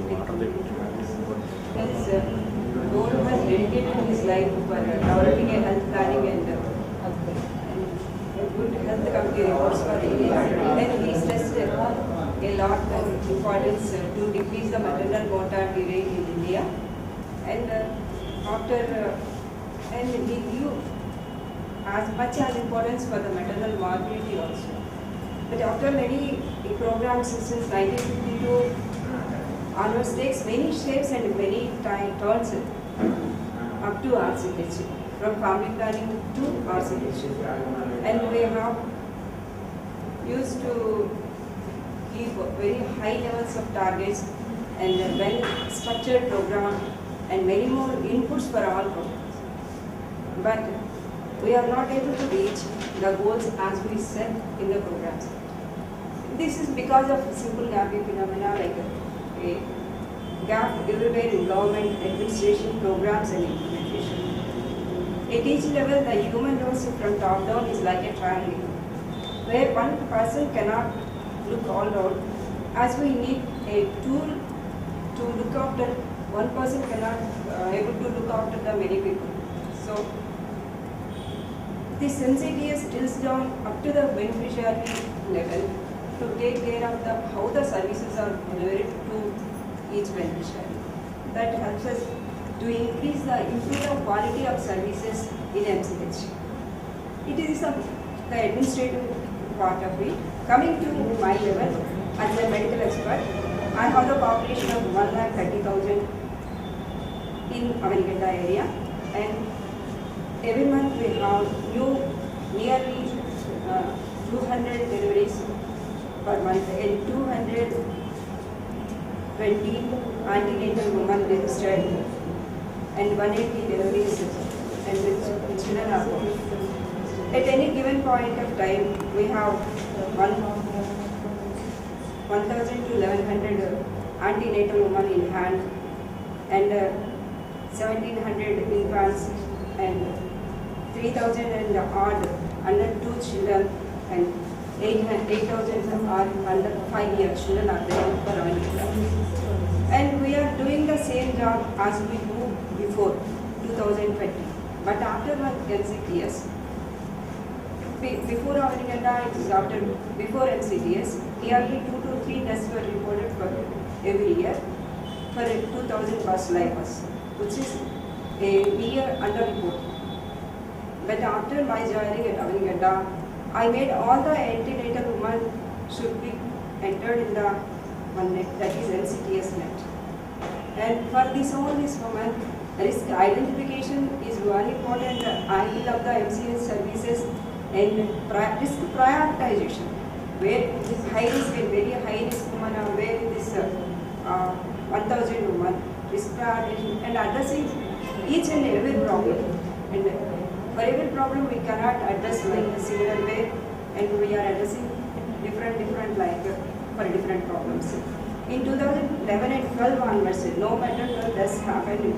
His Lord has dedicated his life for developing a health planning and good health committee reports for India. And he stressed a lot of importance to decrease the maternal mortality rate in India. And and he knew as much as importance for the maternal mortality also. But after many programs since 1952 onwards takes many shapes and many turns up to RCH, from family planning to RCH. And we have used to give very high levels of targets and a well-structured program and many more inputs for all programs. But we are not able to reach the goals as we set in the programs. This is because of simple gapping phenomena like a gap everywhere in government, administration, programs and implementation. At each level, the human role from top down is like a triangle, where one person cannot look all around, as we need a tool to look after. One person cannot able to look after the many people. So this MCTS drills down up to the beneficiary level to take care of how the services are delivered to each beneficiary. That helps us to improve the quality of services in MCH. It is the administrative part of it. Coming to my level as a medical expert, I have the population of 1,30,000 in Avaniganda area, and every month we have nearly 200 deliveries per month and 220 antenatal women registered and 180 deliveries and with children are born. At any given point of time, we have 1,000 to 1,100 antenatal women in hand and 1,700 infants and 3,000 and odd under 2 children and 8,000 are under 5-year children are there for Avaniganda. And we are doing the same job as we do before 2020. But after MCTS, before Avaniganda, it is before MCTS, nearly 2 to 3 deaths were reported for every year for 2,000 plus lives, which is a year under report. But after my joining at Avaniganda, I made all the antenatal women should be entered in the one net, that is MCTS net. And for this women, risk identification is one important angle of the MCS services and risk prioritization, where this high risk and very high risk women are where this 1,000 women, risk prioritization and addressing each and every problem. And for every problem we cannot address like a similar way, and we are addressing different like for different problems. In 2011 and 12 onwards, no maternal deaths happened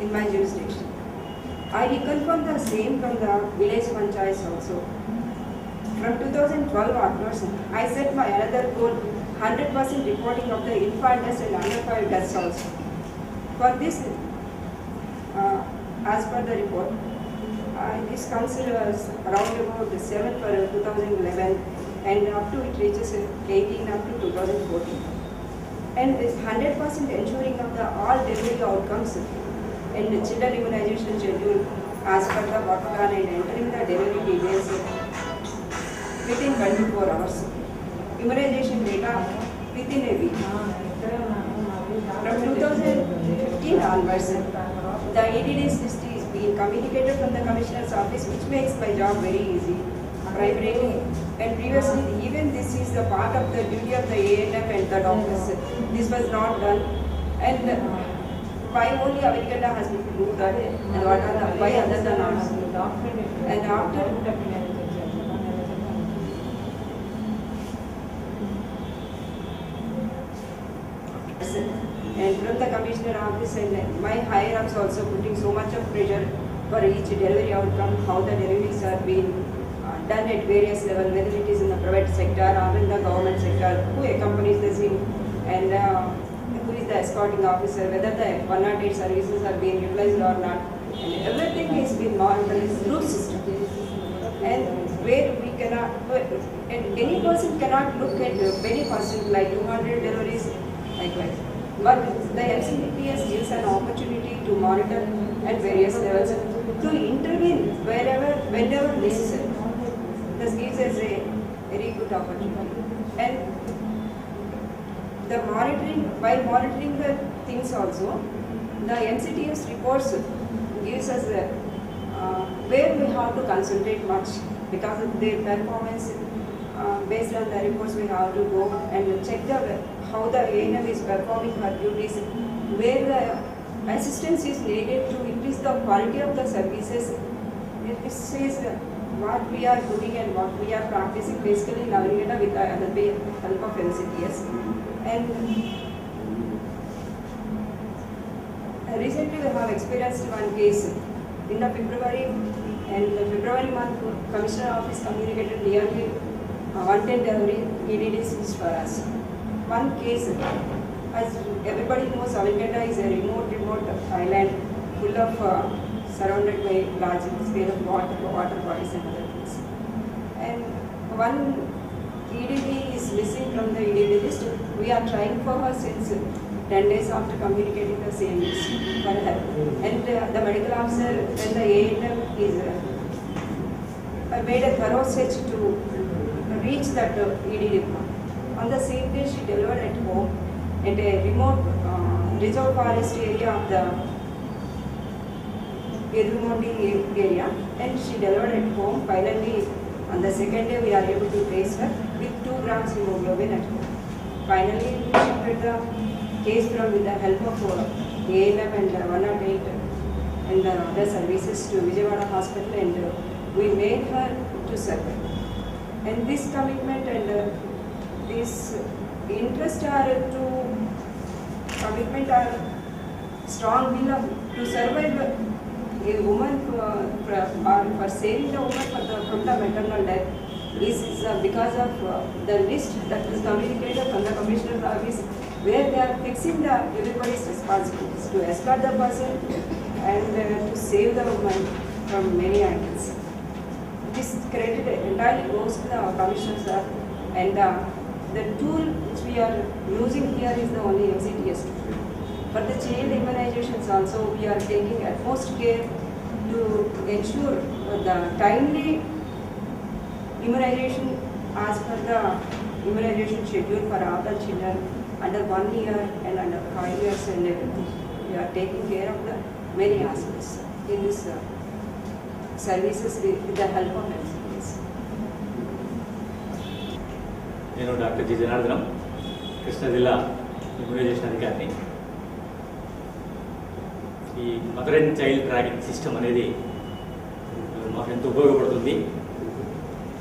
in my jurisdiction. I reconfirmed the same from the village panchayats also. From 2012 onwards, I set my another goal, 100% reporting of the infant deaths and under 5 deaths also. For this, as per the report, this council was around about 7 for 2011 and up to it reaches 18 up to 2014. And this 100% ensuring of the all delivery outcomes and the children immunization schedule as per the work plan and entering the delivery details within 24 hours. Immunization data within a week. From 2015 onwards, the 80 days list is being communicated from the Commissioner's office, which makes my job very easy. Primarily, and previously, even this is the part of the duty of the A&M and the doctors. This was not done. And why only Avaniganda has been do that, and what are the, why other than us? And after and from the Commissioner office and my higher ups also putting so much of pressure for each delivery outcome, how the deliveries are being done at various levels, whether it is in the private sector or in the government sector, who accompanies the same, and who is the escorting officer, whether the 108 services are being utilized or not, and everything is being monitored through system. And where we cannot, and any person cannot look at many persons like 200 deliveries likewise. But the MCDPS gives an opportunity to monitor at various levels, to intervene whenever necessary. This gives us a very good opportunity. And the monitoring, while monitoring the things also, the MCTS reports gives us where we have to concentrate much, because of their performance. Based on the reports, we have to go and check how the ANM is performing her duties, where the assistance is needed to increase the quality of the services. This is what we are doing and what we are practicing basically in Avalingata with the help of MCTS. And recently we have experienced one case in the February month. Commissioner Office communicated nearly 110 delivery EDDs for us. One case, as everybody knows, Avalingata is a remote island full of surrounded by large scale of water bodies and other things. And one EDD is missing from the EDD list. We are trying for her since 10 days after communicating the same list for her. And the medical officer and the ANM is made a thorough search to reach that EDD. On the same day, she delivered at home at a remote reserve forest area of the Erumondi area, and she delivered at home. Finally, on the second day, we are able to trace her with 2 grams hemoglobin at home. Finally, we shifted the case from with the help of ANM and 108 and the other services to Vijayawada Hospital, and we made her to survive. And this commitment and this interest are strong will to survive a woman for saving the woman from the maternal death. This is because of the list that is communicated from the Commissioner's office, where they are fixing everybody's responsibilities to escort the person and to save the woman from many angles. This credit entirely goes to the Commissioner sir, and the tool which we are using here is the only MCTS tool. For the child immunizations also, we are taking utmost care to ensure the timely immunization as per the immunization schedule for all the children under 1 year and under 5 years and everything. We are taking care of the many aspects in this services with the help of MCTS. నేను doctor G Janardhanam, Krishna జిల్లా immunisation అధికారిని. ఈ mother and child tracking system అనేది మాకు ఎంతో ఉపయోగపడుతుంది.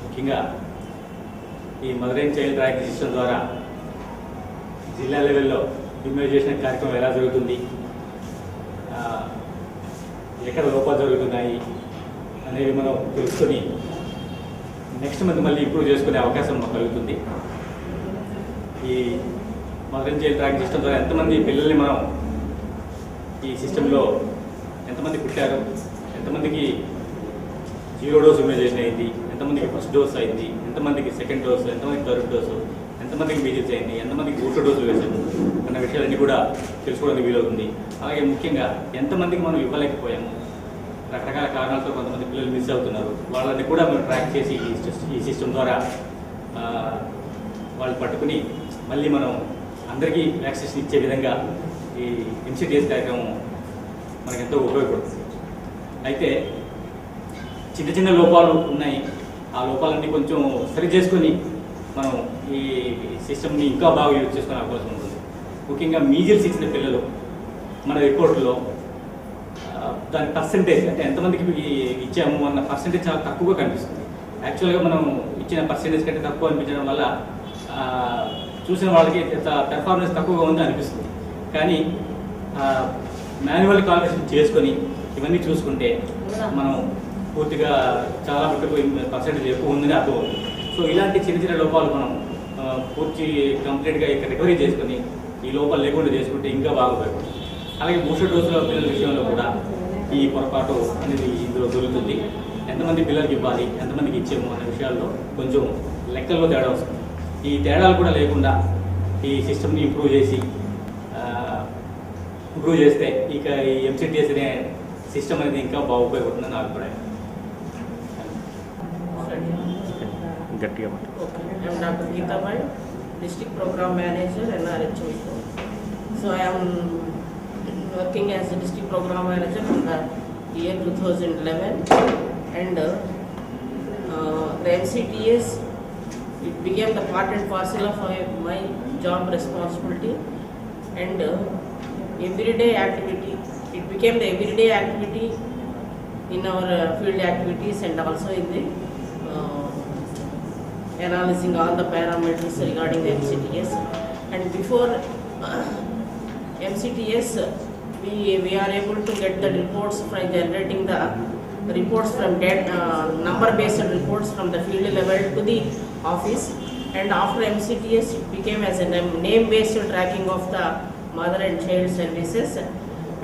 ముఖ్యంగా ఈ mother and child tracking system ద్వారా జిల్లా లెవెల్లో ఇమ్యునైజేషన్ కార్యక్రమం ఎలా జరుగుతుంది, ఎక్కడ లోపాలు జరుగుతున్నాయి అనేవి మనం తెలుసుకొని నెక్స్ట్ మంత్ మళ్ళీ ఇంప్రూవ్ చేసుకునే అవకాశం మాకు కలుగుతుంది. ఈ mother and child tracking system ద్వారా ఎంతమంది పిల్లల్ని మనం ఈ సిస్టంలో ఎంతమంది పుట్టారు, ఎంతమందికి 0 డోస్ ఇమ్యునైజేషన్ అయింది, ఎంతమందికి ఫస్ట్ డోస్ అయింది, ఎంతమందికి సెకండ్ డోస్, ఎంతమందికి థర్డ్ డోసు, ఎంతమందికి మీజిల్స్ అయింది, ఎంతమందికి బూస్టర్ డోసులు వేసాము అన్న విషయాలన్నీ కూడా తెలుసుకోవడానికి వీలవుతుంది. అలాగే ముఖ్యంగా ఎంతమందికి మనం ఇవ్వలేకపోయాము, రకరకాల కారణాలతో కొంతమంది పిల్లలు మిస్ అవుతున్నారు, వాళ్ళని కూడా మనం ట్రాక్ చేసి ఈ సిస్టమ్ ద్వారా వాళ్ళు పట్టుకుని మళ్ళీ మనం అందరికీ వ్యాక్సినేషన్ ఇచ్చే విధంగా ఈ MCTS కార్యక్రమం మనకు ఎంతో ఉపయోగపడుతుంది. అయితే చిన్న చిన్న లోపాలు ఉన్నాయి. ఆ లోపాలన్నీ కొంచెం సరి చేసుకొని మనం ఈ సిస్టమ్ని ఇంకా బాగా యూజ్ చేసుకునే అవకాశం ఉంటుంది. ముఖ్యంగా మీజిల్స్ ఇచ్చిన పిల్లలు మన రిపోర్ట్లో దాని పర్సంటేజ్, అంటే ఎంతమందికి ఇచ్చాము అన్న పర్సంటేజ్ చాలా తక్కువగా కనిపిస్తుంది. యాక్చువల్గా మనం ఇచ్చిన పర్సంటేజ్ కంటే తక్కువ అనిపించడం వల్ల చూసిన వాళ్ళకి పెర్ఫార్మెన్స్ తక్కువగా ఉంది అనిపిస్తుంది. కానీ మాన్యువల్ కాల్కులేషన్ చేసుకొని ఇవన్నీ చూసుకుంటే మనం పూర్తిగా చాలా మటుకు పర్సెంటేజ్ ఎక్కువ ఉందని అర్థమవుతుంది. సో ఇలాంటి చిన్న చిన్న లోపాలు మనం పూర్తి కంప్లీట్గా ఇక్కడ రికవరీ చేసుకొని ఈ లోపల లేకుండా చేసుకుంటే ఇంకా బాగుపడుతుంది. అలాగే బూస్టర్ డోసుల పిల్లల విషయంలో కూడా ఈ పొరపాటు అనేది ఇందులో దొరుకుతుంది. ఎంతమంది పిల్లలకి ఇవ్వాలి, ఎంతమందికి ఇచ్చేమో అనే విషయాల్లో కొంచెం లెక్కల్లో తేడా వస్తుంది. ఈ తేడాలు కూడా లేకుండా ఈ సిస్టమ్ని ఇంప్రూవ్ చేస్తే ఇక ఈ ఎంసీటీఎస్ అనే సిస్టమ్ అనేది ఇంకా బాగా ఉపయోగపడుతుందని నా అభిప్రాయం. గట్టిగా I'm Dr. Geeta Bai, District Program Manager, NRHO. So I am working as a District Program Manager from the year 2011, and the MCTS, it became the part and parcel of my job responsibility, and everyday activity. It became the everyday activity in our field activities and also in the analyzing all the parameters regarding the MCTS. And before MCTS, we are able to get the reports from generating the reports from number-based reports from the field level to the office. And after MCTS, it became as a name-based tracking of the mother and child services.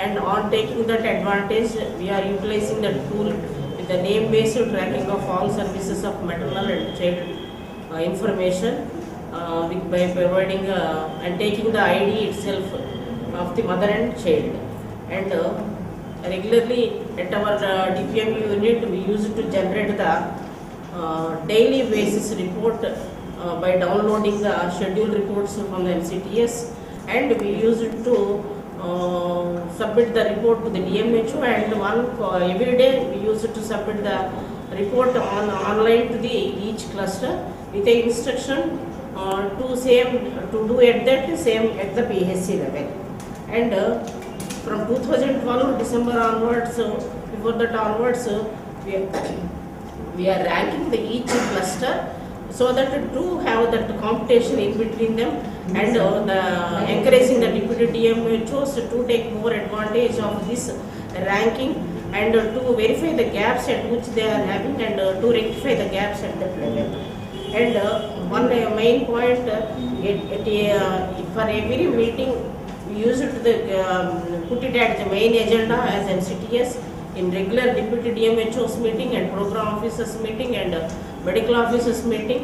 And on taking that advantage, we are utilizing the tool with the name-based tracking of all services of maternal and child information by providing and taking the ID itself of the mother and child. And regularly at our DPM unit, we used to generate the daily basis report by downloading the schedule reports from the MCTS, and we used to submit the report to the DMHO, and every day we used to submit the report online to the each cluster with the instruction to do at that same at the PHC level. And from 2012 December onwards, before that onwards, we are ranking the each cluster so that to have that competition in between them, and encouraging the deputy DMHOs to take more advantage of this ranking, and to verify the gaps at which they are having, and to rectify the gaps at that level. And one main point, for every meeting, we used to put it at the main agenda as MCTS in regular deputy DMHOs meeting and program officers meeting and medical officers meeting,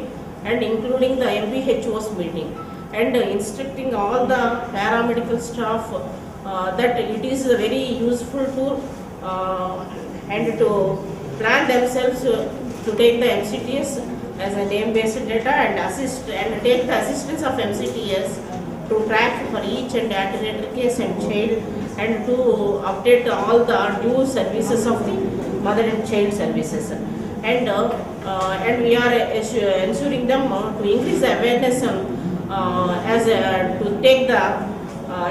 and including the MPHOs meeting, and instructing all the paramedical staff that it is a very useful tool and to plan themselves to take the MCTS as a name-based data and take the assistance of MCTS to track for each and antenatal case and child, and to update all the due services of the mother and child services. And we are ensuring them to increase the awareness to take the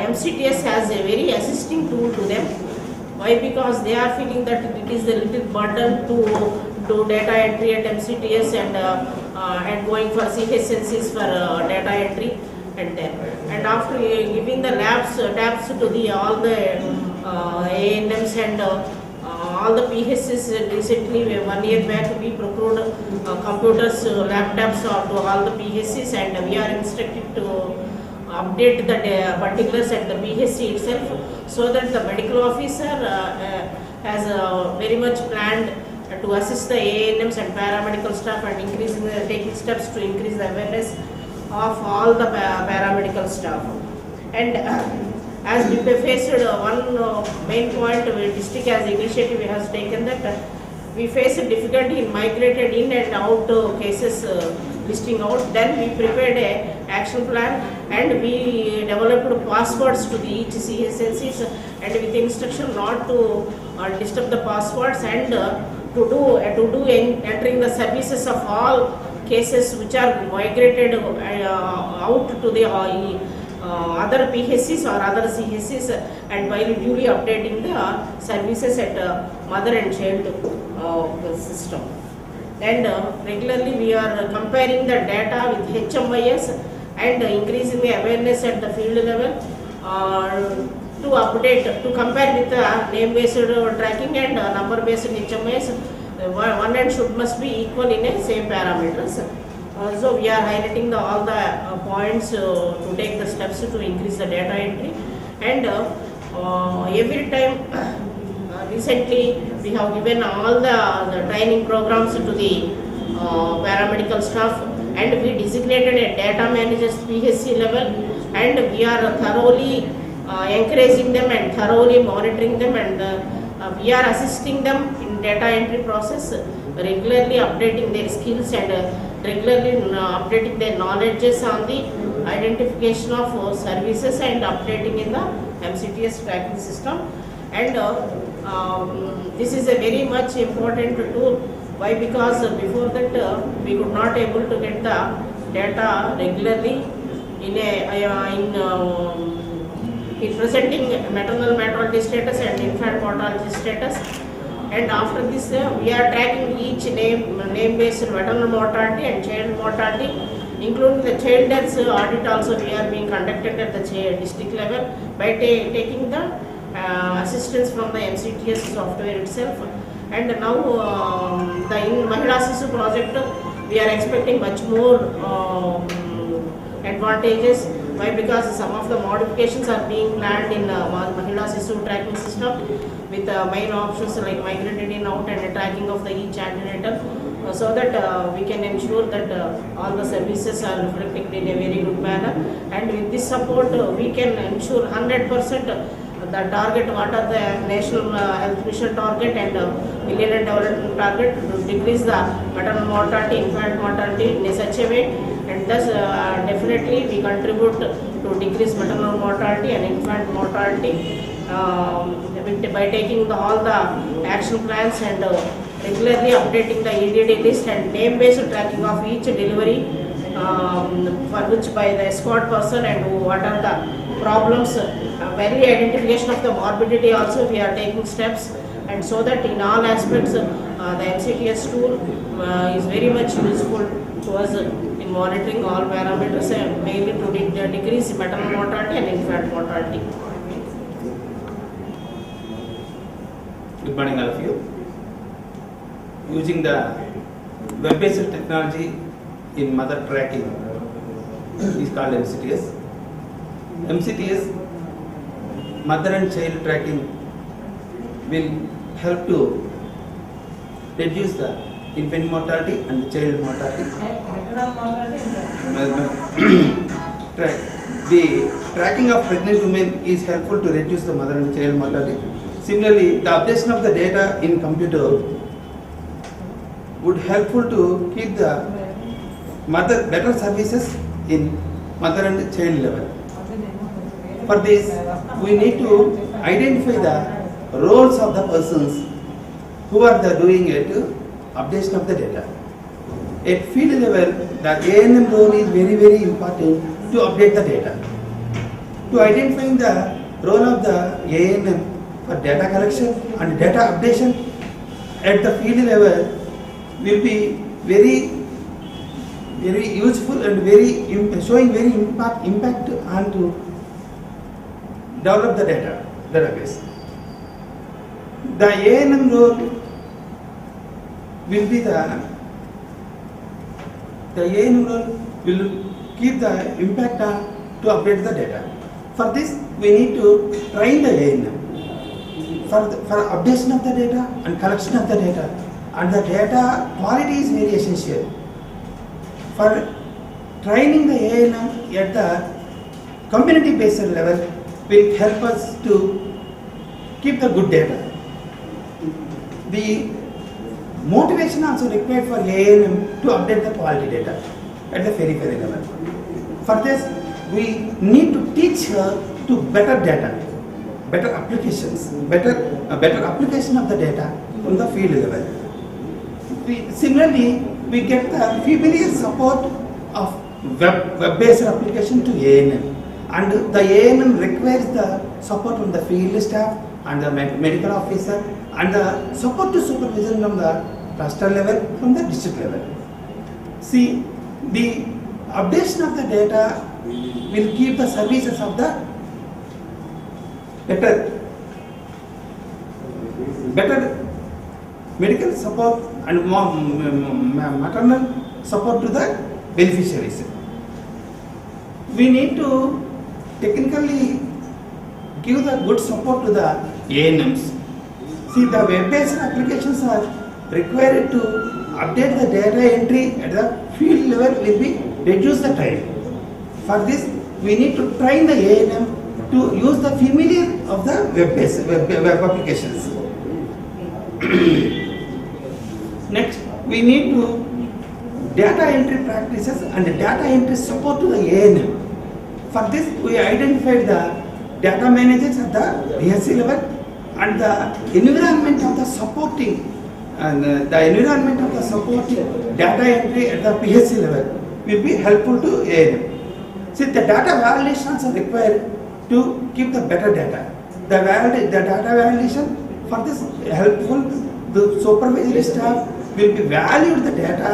MCTS as a very assisting tool to them. Why? Because they are feeling that it is a little burden to do data entry at MCTS and going for CHSNCs for data entry, and after giving the tabs to all the ANMs and all the PHCs. Recently, 1 year back, we procured computers, laptops to all the PHCs, and we are instructed to update the particulars at the PHC itself, so that the medical officer has very much planned to assist the ANMs and paramedical staff, and taking steps to increase the awareness of all the paramedical staff. And as we faced one main point, district as initiative has taken that we faced difficulty in migrated in and out cases listing out. Then we prepared a action plan, and we developed passwords to the each CSNCs, and with instruction not to disturb the passwords, and to do entering the services of all cases which are migrated out to the other PHCs or other CHCs, and while duly updating the services at mother and child system. And regularly we are comparing the data with HMIS and increasing the awareness at the field level to update, to compare with the name-based tracking and number-based HMIS. One and must be equal in a same parameters. Also, we are highlighting all the points to take the steps to increase the data entry, and every time recently we have given all the training programs to the paramedical staff, and we designated a data managers PHC level, and we are thoroughly encouraging them and thoroughly monitoring them, and we are assisting them in data entry process, regularly updating their skills and regularly updating their knowledges on the identification of services and updating in the MCTS tracking system. And this is a very much important tool. Why? Because before that we could not able to get the data regularly in presenting maternal mortality status and infant mortality status. And after this, we are tracking each name-based maternal mortality and child mortality, including the child deaths audit also we are being conducted at the district level by taking the assistance from the MCTS software itself. And now the Mahila Sisu project, we are expecting much more advantages. Why? Because some of the modifications are being planned in Mahila Sisu tracking system with main options like migrated in, out, and tracking of the each antenatal, so that we can ensure that all the services are reflected in a very good manner. And with this support, we can ensure 100% the target, what are the National Health Mission target and Millennium Development Target, to decrease the maternal mortality, infant mortality in such a way, and thus definitely we contribute to decrease maternal mortality and infant mortality by taking all the action plans and regularly updating the EDD list and name-based tracking of each delivery for which by the escort person, and what are the problems, early identification of the morbidity also we are taking steps, and so that in all aspects the MCTS tool is very much useful to us in monitoring all parameters and mainly to decrease maternal mortality and infant mortality. Good morning all of you. Using the web-based technology in mother tracking is called MCTS. MCTS, mother and child tracking, will help to reduce the infant mortality and child mortality. The tracking of pregnant women is helpful to reduce the mother and child mortality. Similarly, the updation of the data in computer would helpful to keep the better services in mother and child level. For this, we need to identify the roles of the persons who are doing it, updation of the data. At field level, the ANM role is very, very important to update the data. To identifying the role of the ANM for data collection and data updation at the field level will be very, very useful and showing very impact on to develop the database. The ANM role will be the ANM role will keep the impact to update the data. For this, we need to train the ANM for updation of the data and collection of the data, and the data quality is very essential. For training the ANM at the community based level will help us to keep the good data. The motivation also required for ANM to update the quality data at the periphery level. For this, we need to teach her to better data, better applications, better application of the data on the field level. Similarly, we get the familiar support of web-based application to ANM, and the ANM requires the support from the field staff and the medical officer, and the support to supervision from the cluster level, from the district level. See, the updation of the data will keep the services of the better medical support and maternal support to the beneficiaries. We need to technically give the good support to the ANMs. See, the web-based applications are required to update the data entry at the field level will be reduce the time. For this, we need to train the ANM to use the familiar of the web-based web applications. Next, we need to data entry practices and data entry support to the ANM. For this, we identified the data managers at the BSc level and the environment of the supporting data entry at the PSc level will be helpful to ANM. See, the data validations are required to keep the better data. The data validation for this helpful, the supervisory staff will be valued the data,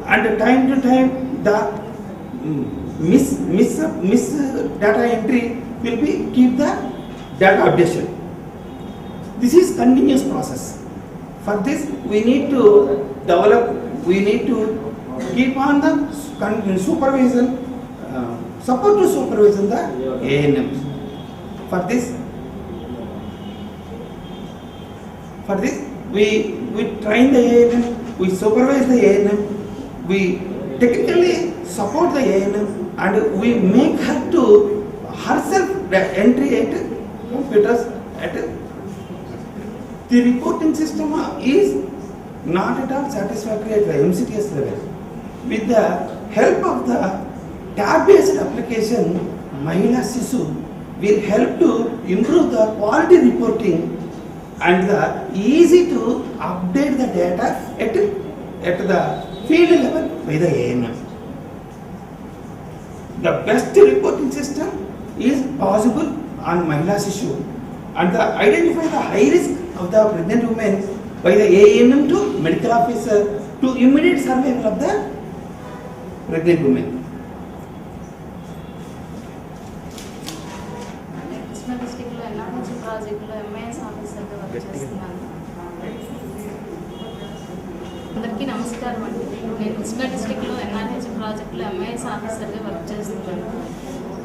and time to time the miss data entry will be keep the data updation. This is continuous process. For this, we need to develop, we need to keep on the supervision, support to supervision the ANMs. For this, we train the ANM, we supervise the ANM, we technically support the ANM, and we make her to herself the entry at computers at the reporting system is not at all satisfactory at the MCTS level. With the help of the tab-based application, Mahila Shisu will help to improve the quality reporting and the easy to update the data at the field level by the ANM. The best reporting system is possible on Mahila Shisu, and identify the high risk of the pregnant women by the ANM to medical officer to immediate survival of the pregnant women. Krishna డిస్ట్రిక్ట్లో ఎన్ఆర్హెచ్ ప్రాజెక్టులో MIS ఆఫీసర్గా work చేస్తున్నాను. అందరికీ నమస్కారం అండి. నేను కృష్ణా డిస్ట్రిక్ట్లో ఎన్ఆర్హెచ్ ప్రాజెక్టులో ఎంఐఎస్ ఆఫీసర్గా వర్క్ చేస్తున్నాను.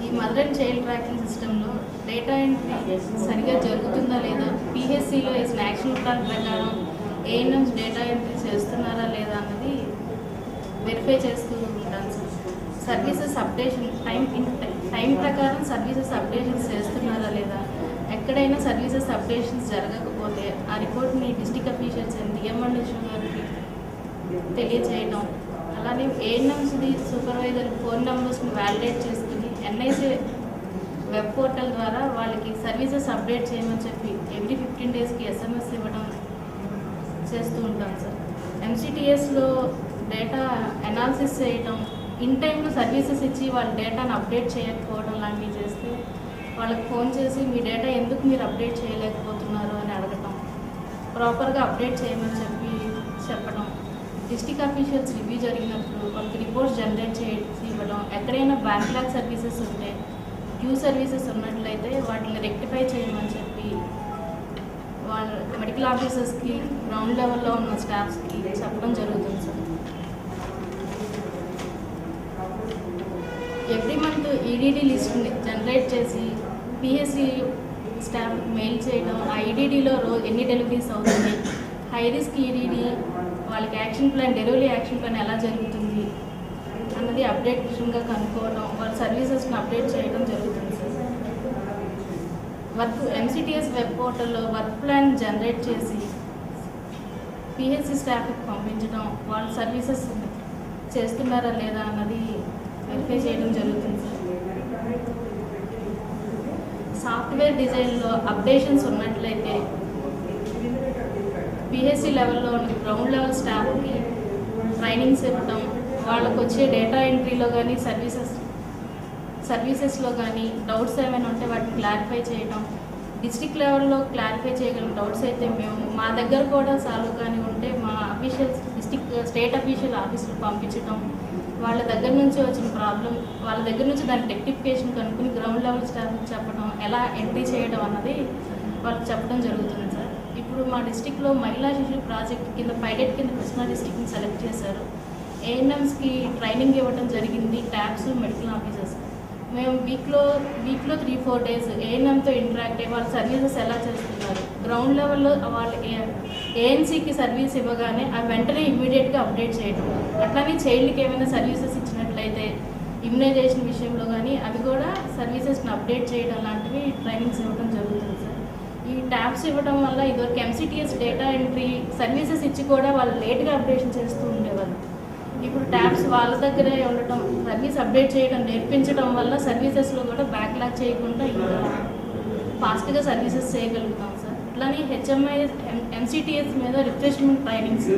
ఈ మదర్ అండ్ చైల్డ్ ట్రాకింగ్ సిస్టంలో డేటా ఎంట్రీ సరిగా జరుగుతుందా లేదా, పిహెచ్సిలో వేసిన యాక్షన్ ప్లాన్ ప్రకారం ఏఎన్ఎంస్ డేటా ఎంట్రీ చేస్తున్నారా లేదా అన్నది వెరిఫై చేస్తూ ఉంటాను సార్. సర్వీసెస్ అప్డేషన్ టైం ప్రకారం సర్వీసెస్ అప్డేషన్స్ చేస్తున్నారా లేదా, ఎక్కడైనా సర్వీసెస్ అప్డేషన్స్ జరగకపోతే ఆ రిపోర్ట్ని డిస్ట్రిక్ట్ అఫీషియల్స్ డిఎంఎండ్హెచ్ఓ గారికి తెలియజేయడం, అలానే ఏఎన్ఎంస్ది సూపర్వైజర్ ఫోన్ నెంబర్స్ని వ్యాలిడేట్ చేసుకుని ఎన్ఐసి వెబ్ పోర్టల్ ద్వారా వాళ్ళకి సర్వీసెస్ అప్డేట్ చేయమని చెప్పి ఎవ్రీ 15 డేస్కి ఎస్ఎంఎస్ ఇవ్వడం చేస్తూ ఉంటాం సార్. ఎంసిటిఎస్లో డేటా అనాలిసిస్ చేయడం, ఇన్ టైంలో సర్వీసెస్ ఇచ్చి వాళ్ళ డేటాను అప్డేట్ చేయకపోవడం లాంటివి చేస్తే వాళ్ళకి ఫోన్ చేసి మీ డేటా ఎందుకు మీరు అప్డేట్ చేయలేకపోతున్నారు అని అడగటం, ప్రాపర్గా అప్డేట్ చేయమని చెప్పడం, డిస్ట్రిక్ట్ అఫీషియల్స్ రివ్యూ జరిగినప్పుడు వాళ్ళకి రిపోర్ట్స్ జనరేట్ చేసి ఇవ్వడం, ఎక్కడైనా బ్యాక్లాగ్ సర్వీసెస్ ఉంటే క్యూ సర్వీసెస్ ఉన్నట్లయితే వాటిని రెక్టిఫై చేయమని చెప్పి వాళ్ళ మెడికల్ ఆఫీసర్స్కి గ్రౌండ్ లెవెల్లో ఉన్న స్టాఫ్స్కి చెప్పడం జరుగుతుంది సార్. ఎవ్రీ మంత్ ఈడీడీ లిస్ట్ని జనరేట్ చేసి పిఎస్సి స్టాఫ్కి మెయిల్ చేయడం, ఆ ఈడీడీలో ఎన్ని డెలివరీస్ అవుతుంది, హై రిస్క్ ఈడీడీ వాళ్ళకి action plan, delivery action plan ఎలా జరుగుతుంది అన్నది అప్డేషన్గా కనుక్కోవడం, వాళ్ళ సర్వీసెస్ని అప్డేట్ చేయడం జరుగుతుంది సార్. వర్క్ ఎంసిటిఎస్ వెబ్ పోర్టల్లో వర్క్ ప్లాన్ జనరేట్ చేసి పిహెచ్సి స్టాఫ్కి పంపించడం, వాళ్ళ సర్వీసెస్ చేస్తున్నారా లేదా అన్నది వెరిఫై చేయడం జరుగుతుంది సార్. సాఫ్ట్వేర్ డిజైన్లో అప్డేషన్స్ ఉన్నట్లయితే పిహెచ్సి లెవెల్లో ఉన్న గ్రౌండ్ లెవెల్ స్టాఫ్కి ట్రైనింగ్స్ ఇవ్వడం, వాళ్ళకు వచ్చే డేటా ఎంట్రీలో కానీ సర్వీసెస్లో కానీ డౌట్స్ ఏమైనా ఉంటే వాటిని క్లారిఫై చేయడం, డిస్ట్రిక్ట్ లెవెల్లో క్లారిఫై చేయగలిగిన డౌట్స్ అయితే మేము మా దగ్గర కూడా సాల్వ్ కానీ ఉంటే మా అఫీషియల్స్ స్టేట్ అఫీషియల్ ఆఫీసులు పంపించడం, వాళ్ళ దగ్గర నుంచి వచ్చిన ప్రాబ్లం వాళ్ళ దగ్గర నుంచి దాని రెక్టిఫికేషన్ కనుక్కుని గ్రౌండ్ లెవెల్ స్టాఫ్కి చెప్పడం, ఎలా ఎంట్రీ చేయడం అన్నది వాళ్ళకి చెప్పడం జరుగుతుంది సార్. ఇప్పుడు మా డిస్ట్రిక్ట్లో మహిళా శిశు ప్రాజెక్ట్ కింద పైలట్ కింద కృష్ణా డిస్ట్రిక్ట్ని సెలెక్ట్ చేశారు. ఏఎన్ఎంస్కి ట్రైనింగ్ ఇవ్వడం జరిగింది, ట్యాబ్స్, మెడికల్ ఆఫీసర్స్. మేము వీక్లో 3-4 days ఏఎన్ఎంతో ఇంటరాక్ట్ అయ్యి వాళ్ళ సర్వీసెస్ ఎలా చేస్తున్నారు, గ్రౌండ్ లెవెల్లో వాళ్ళు ఏఎన్సీకి సర్వీస్ ఇవ్వగానే అవి వెంటనే ఇమ్మీడియట్గా అప్డేట్ చేయడం, అట్లానే చైల్డ్కి ఏమైనా సర్వీసెస్ ఇచ్చినట్లయితే ఇమ్యునైజేషన్ విషయంలో కానీ అవి కూడా సర్వీసెస్ని అప్డేట్ చేయడం లాంటివి ట్రైనింగ్స్ ఇవ్వడం జరుగుతుంది సార్. ఈ ట్యాబ్స్ ఇవ్వడం వల్ల ఇదివరకు ఎంసీటీఎస్ డేటా ఎంట్రీ సర్వీసెస్ ఇచ్చి కూడా వాళ్ళు లేట్గా అప్డేషన్ చేస్తూ ఉండేవాళ్ళు. ఇప్పుడు ట్యాబ్స్ వాళ్ళ దగ్గరే ఉండటం, సర్వీస్ అప్డేట్ చేయడం నేర్పించడం వల్ల సర్వీసెస్లో కూడా బ్యాక్లాగ్ చేయకుండా ఇంకా ఫాస్ట్గా సర్వీసెస్ చేయగలుగుతాం సార్. అట్లానే హెచ్ఎంఐ ఎంసీటీఎస్ మీద రిఫ్రెష్మెంట్ ట్రైనింగ్స్,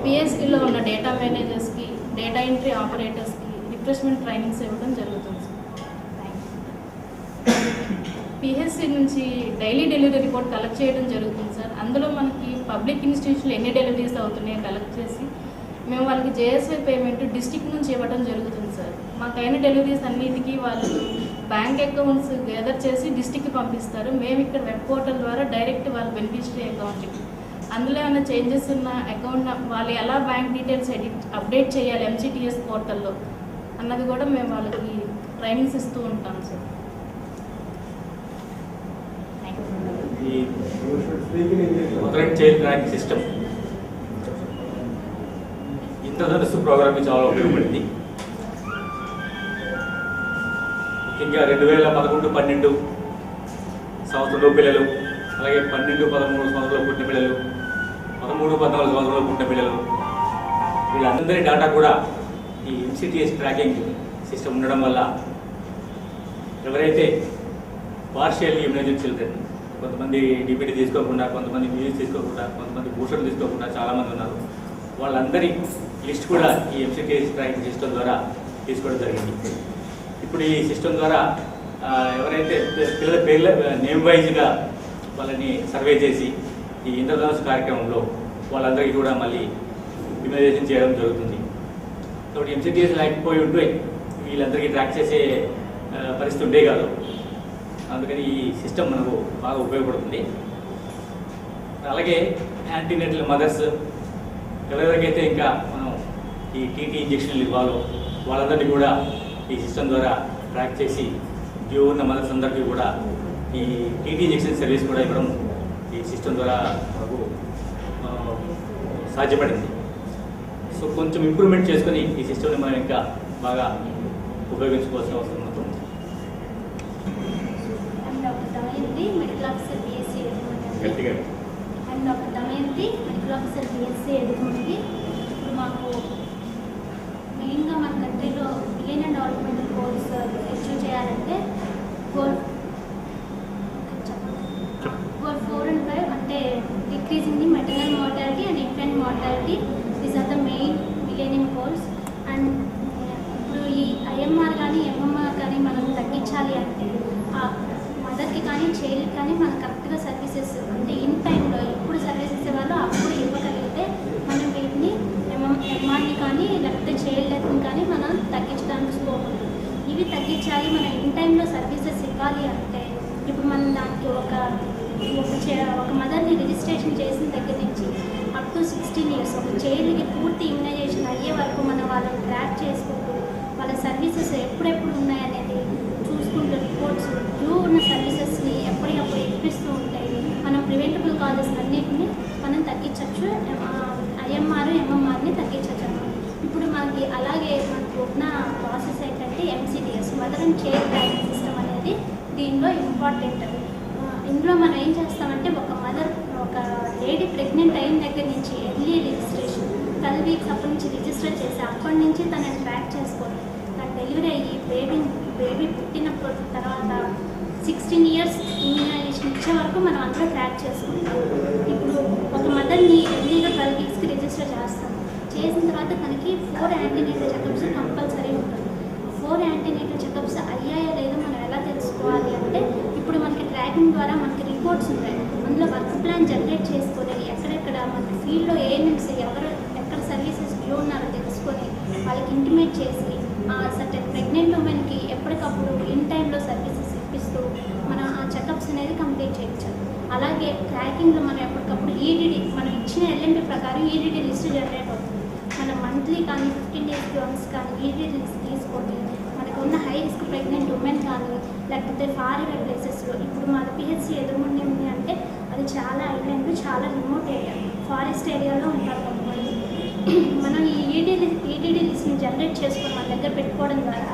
పిఎస్సిలో ఉన్న డేటా మేనేజర్స్కి, డేటా ఎంట్రీ ఆపరేటర్స్కి రిఫ్రెష్మెంట్ ట్రైనింగ్స్ ఇవ్వడం జరుగుతుంది సార్. పిహెచ్సి నుంచి డైలీ డెలివరీ రిపోర్ట్ కలెక్ట్ చేయడం జరుగుతుంది సార్. అందులో మనకి పబ్లిక్ ఇన్స్టిట్యూషన్లో ఎన్ని డెలివరీస్ అవుతున్నాయో కలెక్ట్ చేసి మేము వాళ్ళకి జేఎస్వై పేమెంట్ డిస్ట్రిక్ట్ నుంచి ఇవ్వడం జరుగుతుంది సార్. మాకైన డెలివరీస్ అన్నిటికీ వాళ్ళు బ్యాంక్ అకౌంట్స్ గ్యాదర్ చేసి డిస్ట్రిక్ట్కి పంపిస్తారు. మేము ఇక్కడ వెబ్ పోర్టల్ ద్వారా డైరెక్ట్ వాళ్ళ బెనిఫిషరీ అకౌంట్కి, అందులో ఏమైనా చేంజెస్ ఉన్న అకౌంట్ వాళ్ళు ఎలా బ్యాంక్ డీటెయిల్స్ అప్డేట్ చేయాలి ఎంసీటీఎస్ పోర్టల్లో అన్నది కూడా మేము వాళ్ళకి ట్రైనింగ్స్ ఇస్తూ ఉంటాం సార్. ఈ మదర్ చైల్డ్ ట్రాకింగ్ సిస్టమ్ ఇంద్రధనుస్సు ప్రోగ్రామ్కి చాలా ఉపయోగపడింది. ముఖ్యంగా 2011-12 సంవత్సరంలో పిల్లలు, అలాగే 12-13 సంవత్సరాలు పుట్టిన పిల్లలు, 13-14 సంవత్సరాలు పుట్టిన పిల్లలు, వీళ్ళందరి డేటా కూడా ఈ ఎంసీటీఎస్ ట్రాకింగ్ సిస్టమ్ ఉండడం వల్ల ఎవరైతే పార్షియల్లీ ఇమ్యునైజ్డ్ చిల్డ్రన్, కొంతమంది డిబిటీ తీసుకోకుండా, కొంతమంది మ్యూజిక్ తీసుకోకుండా, కొంతమంది బూస్టర్ తీసుకోకుండా చాలామంది ఉన్నారు, వాళ్ళందరి లిస్ట్ కూడా ఈ ఎంసీటీఎస్ ట్రాకింగ్ సిస్టమ్ ద్వారా తీసుకోవడం జరిగింది. ఇప్పుడు ఈ సిస్టమ్ ద్వారా ఎవరైతే పిల్లల పేర్ల నేమ్ వైజ్గా వాళ్ళని సర్వే చేసి ఈ ఇంద్రధనుస్సు కార్యక్రమంలో వాళ్ళందరికీ కూడా మళ్ళీ ఇమ్యునైజేషన్ చేయడం జరుగుతుంది. కాబట్టి ఎంసీటీఎస్ లేకపోయి ఉంటే వీళ్ళందరికీ ట్రాక్ చేసే పరిస్థితి ఉండే కాదు. అందుకని ఈ సిస్టమ్ మనకు బాగా ఉపయోగపడుతుంది. అలాగే యాంటీనేటల్ మదర్స్ ఎవరెవరికైతే ఇంకా మనం ఈ టీటీ ఇంజక్షన్లు ఇవ్వాలో వాళ్ళందరినీ కూడా ఈ సిస్టమ్ ద్వారా ట్రాక్ చేసి డ్యూ ఉన్న మదర్స్ అందరికీ కూడా ఈ టీటీ ఇంజక్షన్ సర్వీస్ కూడా ఇవ్వడం ఈ సిస్టమ్ ద్వారా మనకు సాధ్యపడింది. సో కొంచెం ఇంప్రూవ్మెంట్ చేసుకొని ఈ సిస్టమ్ని మనం ఇంకా బాగా ఉపయోగించుకోవాల్సిన అవసరం ఉంది. మెడికల్ ఆఫీసర్ బిఎస్సీ గట్టిగా and doctor Damayanti medical officer BSc ఎదుగుతుంది. ఇప్పుడు మాకు మెయిన్గా మన కంట్రీలో మిలియన్ డెవలప్మెంట్ గోల్స్ అచీవ్ చేయాలంటే గోల్ 4 and 5 అంటే decreasing the maternal mortality and infant mortality, these are the main millennium goals. And ఇప్పుడు ఈ ఐఎంఆర్ కానీ ఎంఎంఆర్ కానీ మనం తగ్గించాలి అంటే మదర్కి కానీ చైల్డ్కి కానీ మనం కరెక్ట్గా సర్వీసెస్ అంటే ఇన్ టైంలో ఎప్పుడు సర్వీస్ ఇచ్చేవాళ్ళు అప్పుడు ఇవ్వగలిగితే మనం వీటిని ఎంఆర్ని కానీ లేకపోతే చైల్డ్ డెత్ని కానీ మనం తగ్గించడానికి స్కోప్ ఉంది. ఇవి తగ్గించాలి, మనం ఇన్ టైంలో సర్వీసెస్ ఇవ్వాలి అంటే ఇప్పుడు మనం దానికి ఒక మదర్ని రిజిస్ట్రేషన్ చేసిన దగ్గర నుంచి అప్ టు 16 years ఒక చైల్డ్కి పూర్తి ఇమ్యునైజేషన్ అయ్యే వరకు మనం వాళ్ళని ట్రాక్ చేసుకుంటూ వాళ్ళ సర్వీసెస్ ఎప్పుడెప్పుడు ఉన్నాయనేది చూసుకుంటూ రిపోర్ట్స్ డ్యూ ఉన్న సర్వీసెస్ని ఎప్పటికప్పుడు ఇప్పిస్తూ ఉంటాయి. మనం ప్రివెంటబుల్ కాజెస్ అన్నిటిని మనం తగ్గించవచ్చు, ఐఎంఆర్ ఎంఎంఆర్ని తగ్గించవచ్చు. ఇప్పుడు మనకి అలాగే మనకు ఉన్న ప్రాసెస్ ఏంటంటే MCTS mother and child tracking system అనేది దీనిలో ఇంపార్టెంట్. ఇందులో మనం ఏం చేస్తామంటే ఒక లేడీ ప్రెగ్నెంట్ అయిన దగ్గర నుంచి ఎర్లీ రిజిస్ట్రేషన్ 12 weeks అప్పటి నుంచి రిజిస్టర్ చేసి అప్పటి నుంచి తనని ట్రాక్ చేసుకోవాలి. తను డెలివరీ అయ్యి బేబీ పుట్టినప్పుడు తర్వాత 16 years ఇమ్యునైజేషన్ ఇచ్చే వరకు మనం అందరూ ట్రాక్ చేసుకుంటాం. ఇప్పుడు ఒక మదర్ని ఎర్లీగా 12 weeksకి రిజిస్టర్ చేస్తాం. చేసిన తర్వాత తనకి 4 యాంటీనేటల్ చెకప్స్ కంపల్సరీ ఉంటుంది. 4 యాంటీనేటల్ చెకప్స్ అయ్యాయో లేదో మనం ఎలా తెలుసుకోవాలి అంటే ఇప్పుడు మనకి ట్రాకింగ్ ద్వారా మనకి రిపోర్ట్స్ ఉంటాయి. అందులో వర్క్ ప్లాన్ జనరేట్ చేసుకొని ఎక్కడెక్కడ మనకి ఫీల్డ్లో ఏఎన్ఎంస్ ఎక్కడ సర్వీసెస్ బిలో ఉన్నారో తెలుసుకొని వాళ్ళకి ఇంటిమేట్ చేసి సర్టెన్ ప్రెగ్నెంట్ ఉమెన్కి ఎప్పటికప్పుడు ఇన్ టైంలో సర్వీసెస్ ఇప్పిస్తూ మనం ఆ చెకప్స్ అనేది కంప్లీట్ చేయొచ్చు. అలాగే ట్రాకింగ్లో మనం ఎప్పటికప్పుడు ఈడీడీ మనం ఇచ్చిన ఎల్ఎంపీ ప్రకారం ఈడీడీ లిస్ట్ జనరేట్ అవుతుంది. మన మన మంత్లీ కానీ 15 days వన్స్ కానీ ఈడీ తీసుకొని మనకు ఉన్న హై రిస్క్ ప్రెగ్నెంట్ ఉమెన్ కానీ లేకపోతే ఫార్ అవే ప్లేసెస్లో, ఇప్పుడు మన పిహెచ్సి ఎదురుగుండి ఉంది అంటే అది చాలా ఐలాండ్, చాలా రిమోట్ ఏరియా, ఫారెస్ట్ ఏరియాలో ఉంటారు కొంతమంది. మనం ఈ ఈటీడీ లిస్ట్ని జనరేట్ చేసుకొని మన దగ్గర పెట్టుకోవడం ద్వారా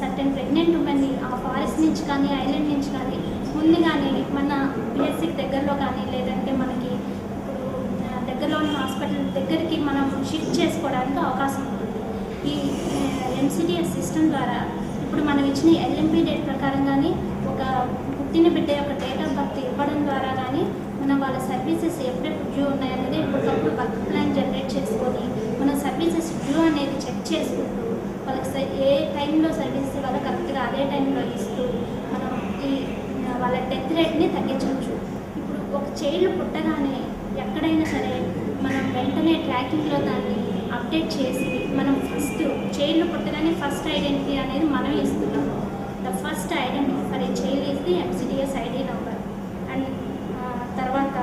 సర్టెన్ ప్రెగ్నెంట్ ఉమెన్ని ఆ ఫారెస్ట్ నుంచి కానీ ఐలాండ్ నుంచి కానీ ముందుగానే మన పిహెచ్సికి దగ్గరలో కానీ లేదంటే మనకి ఇప్పుడు దగ్గరలో ఉన్న హాస్పిటల్ దగ్గరికి మనం షిఫ్ట్ చేసుకోవడానికి అవకాశం ఉంటుంది. ఈ ఎంసీడీఎస్ సిస్టమ్ ద్వారా ఇప్పుడు మనం ఇచ్చిన ఎల్ఎంపీ డేట్ ప్రకారం కానీ ఒక పుట్టిన బిడ్డ యొక్క డేట్ ఆఫ్ బర్త్ ఇవ్వడం ద్వారా కానీ మనం వాళ్ళ సర్వీసెస్ ఎప్పుడెప్పుడు డ్యూ ఉన్నాయనేది ఎప్పటికప్పుడు వర్క్ ప్లాన్ జనరేట్ చేసుకొని మన సర్వీసెస్ డ్యూ అనేది చెక్ చేసుకుంటూ వాళ్ళకి ఏ టైంలో సర్వీస్ ఇవ్వాలో కరెక్ట్గా అదే టైంలో ఇస్తూ మనం ఈ వాళ్ళ డెత్ రేట్ని తగ్గించవచ్చు. ఇప్పుడు ఒక చైల్డ్ పుట్టగానే ఎక్కడైనా సరే మనం వెంటనే ట్రాకింగ్లో దాన్ని అప్డేట్ చేసి మనం ఫస్ట్ చైల్డ్ పుట్టగానే ఫస్ట్ ఐడెంటిటీ అనేది మనం ఇస్తున్నాము. The first identity for a child is the MCDS ID number. And తర్వాత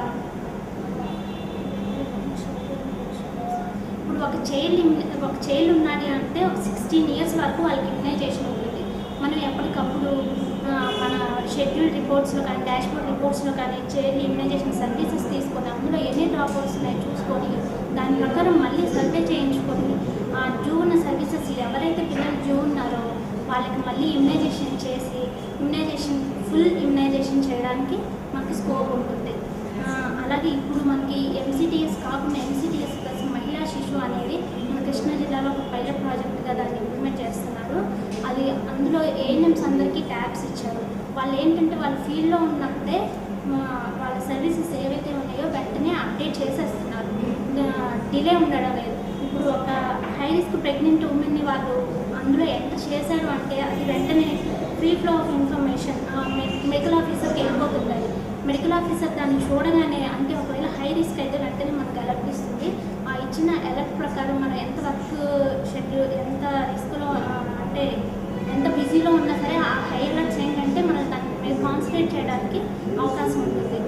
ఇప్పుడు ఒక చైల్డ్ ఉన్నది అంటే ఒక 16 years వరకు వాళ్ళకి ఇమ్యునైజేషన్ ఉంటుంది. మనం ఎప్పటికప్పుడు మన షెడ్యూల్ రిపోర్ట్స్లో కానీ డాష్బోర్డ్ రిపోర్ట్స్లో కానీ చైల్డ్ ఇమ్యునైజేషన్ సర్వీసెస్ తీసుకొని అందులో ఎన్ని డ్రాప్ అవుట్స్ ఉన్నాయో చూసుకొని దాని ప్రకారం మళ్ళీ సర్వే చేయించుకొని ఆ డ్యూ ఉన్న సర్వీసెస్ ఎవరైతే పిల్లలు డ్యూ ఉన్నారో వాళ్ళకి మళ్ళీ ఇమ్యునైజేషన్ చేసి ఫుల్ ఇమ్యునైజేషన్ చేయడానికి మనకి స్కోప్ ఉంటుంది. అలాగే ఇప్పుడు మనకి ఎంసీటీఎస్ కాకుండా ఎంసీటీఎస్ ప్లస్ మహిళా శిశు అనేది మన కృష్ణా జిల్లాలో ఒక పైలట్ ప్రాజెక్ట్గా దాన్ని ఇంప్లిమెంట్ చేస్తున్నారు. అది అందులో ఏఎన్ఎంస్ అందరికీ ట్యాబ్స్ ఇచ్చారు. వాళ్ళు ఏంటంటే వాళ్ళ ఫీల్డ్లో ఉన్నప్పుడే వాళ్ళ సర్వీసెస్ ఏవైతే ఉన్నాయో వెంటనే అప్డేట్ చేసేస్తున్నారు, డిలే ఉండడం లేదు. ఇప్పుడు ఒక హై రిస్క్ ప్రెగ్నెంట్ ఉమెన్ని వాళ్ళు అందులో ఎంటర్ చేశారు అంటే అది వెంటనే free flow of information medical ఆఫీసర్కి వెళ్ళిపోతుంది. మెడికల్ ఆఫీసర్ దాన్ని చూడగానే అంటే ఒకవేళ హై రిస్క్ అయితే వెంటనే మనకు అలర్ట్ ఇస్తుంది. ఆ ఇచ్చిన అలర్ట్ ప్రకారం మనం ఎంత వర్క్ షెడ్యూల్ ఎంత రిస్క్లో అంటే ఎంత బిజీలో ఉన్నా సరే ఆ హై అలర్ట్స్ ఏంటంటే మనం దాని మీద కాన్సన్ట్రేట్ చేయడానికి అవకాశం ఉంటుంది.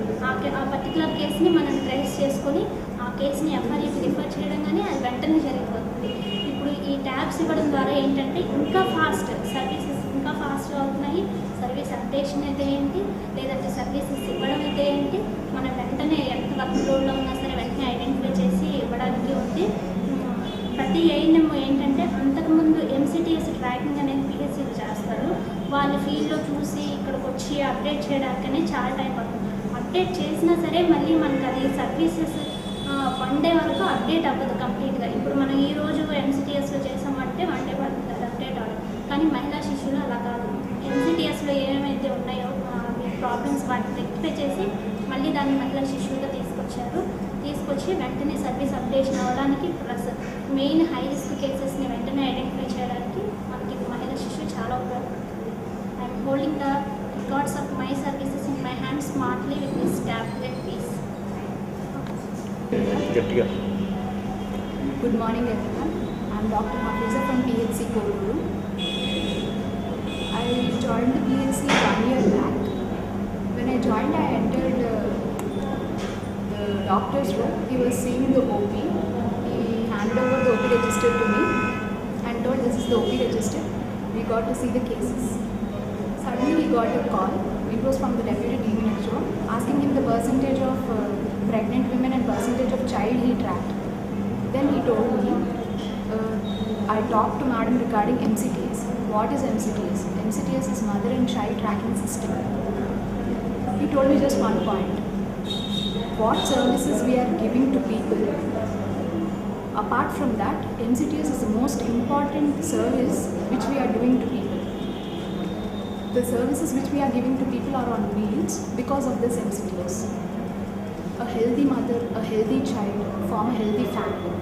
ఆ పర్టికులర్ కేసుని మనం ట్రేస్ చేసుకొని ఆ కేసుని ఎఫ్ఐఆర్కి రిఫర్ చేయడం కానీ అది వెంటనే జరిగిపోతుంది. ఇప్పుడు ఈ ట్యాబ్స్ ఇవ్వడం ద్వారా ఏంటంటే ఇంకా ఫాస్ట్ సర్వీసెస్ ఇంకా ఫాస్ట్గా అవుతున్నాయి. సర్వీస్ అప్డేషన్ అయితే ఏంటి లేదంటే సర్వీసెస్ ఇవ్వడం అయితే ఏంటి మనం వెంటనే ఎంత వర్క్ లోడ్లో ఉన్నా సరే వెంటనే ఐడెంటిఫై చేసి ఇవ్వడానికి ఉంది. ప్రతి ఏఎన్ఎం ఏంటంటే అంతకుముందు ఎంసీటీఎస్ ట్రాకింగ్ అనేది పిహెచ్సీలు చేస్తారు. వాళ్ళ ఫీల్డ్లో చూసి ఇక్కడికి వచ్చి అప్డేట్ చేయడానికనే చాలా టైం పడుతుంది. అప్డేట్ చేసినా సరే మళ్ళీ మనకు అది సర్వీసెస్ 1 day వరకు అప్డేట్ అవ్వదు కంప్లీట్గా. ఇప్పుడు మనం ఈరోజు ఎంసీటీఎస్లో చేసామంటే 1 day పడుతుంది అది అప్డేట్ అవ్వదు. కానీ మహిళా శిశువులు అలా కాదు. ఎంసీటీఎస్లో ఏమైతే ఉన్నాయో ప్రాబ్లమ్స్ వాటిని రెక్టిఫై చేసి మళ్ళీ దాన్ని మహిళా శిశువుగా తీసుకొచ్చి వెంటనే సర్వీస్ అప్డేషన్ అవ్వడానికి ప్లస్ మెయిన్ హై రిస్క్ కేసెస్ని వెంటనే ఐడెంటిఫై చేయడానికి మనకి మహిళా శిశువు చాలా ఉపయోగపడుతుంది. I'm holding the records of my services in my hand smartly with this tablet piece. Good morning everyone. I am Dr. Mafiza from PHC Kolluru. I joined the PHC 1 year back. When I joined, I entered the doctor's room. He was seeing the OP. He handed over the OP register to me and told this is the OP register. We got to see the cases. Suddenly he got a call. It was from the deputy DVHO asking him the percentage of pregnant women and percentage of child he tracked. Then he told me, I talked to madam regarding MCTS. What is MCTS? MCTS is Mother and Child Tracking System. He told me just one point. What services we are giving to people. Apart from that, MCTS is the most important service which we are doing to people. The services which we are giving to people are on wheels because of this MCTS. A healthy mother, a healthy child form a healthy family.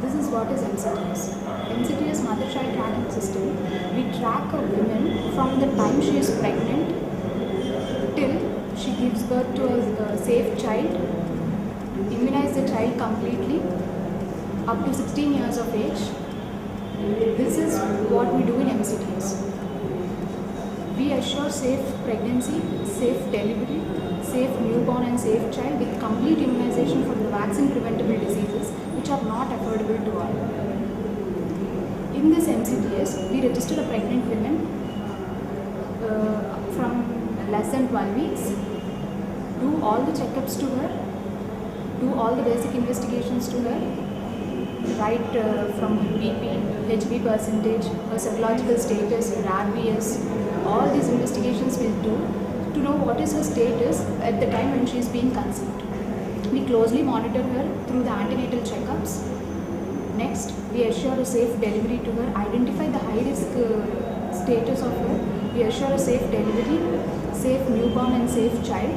This is what is MCTS. MCTS Mother-Child Tracking System. We track a woman from the time she is pregnant till she gives birth to a safe child, immunize the child completely up to 16 years of age. This is what we do in MCTS. We assure safe pregnancy, safe delivery, safe newborn and safe child with complete immunization for the vaccine preventable diseases which which are not affordable to all. In this MCTS, we register a pregnant woman from less than 12 weeks, do all the checkups to her, do all the basic investigations to her, right from BP, HB percentage, her serological status, RABs, all these investigations we'll do to know what is her status at the time when she is being conceived. We closely monitor her through the antenatal checkups. Next, we assure a safe delivery to her, identify the high-risk status of her. We assure a safe delivery, safe newborn and safe child.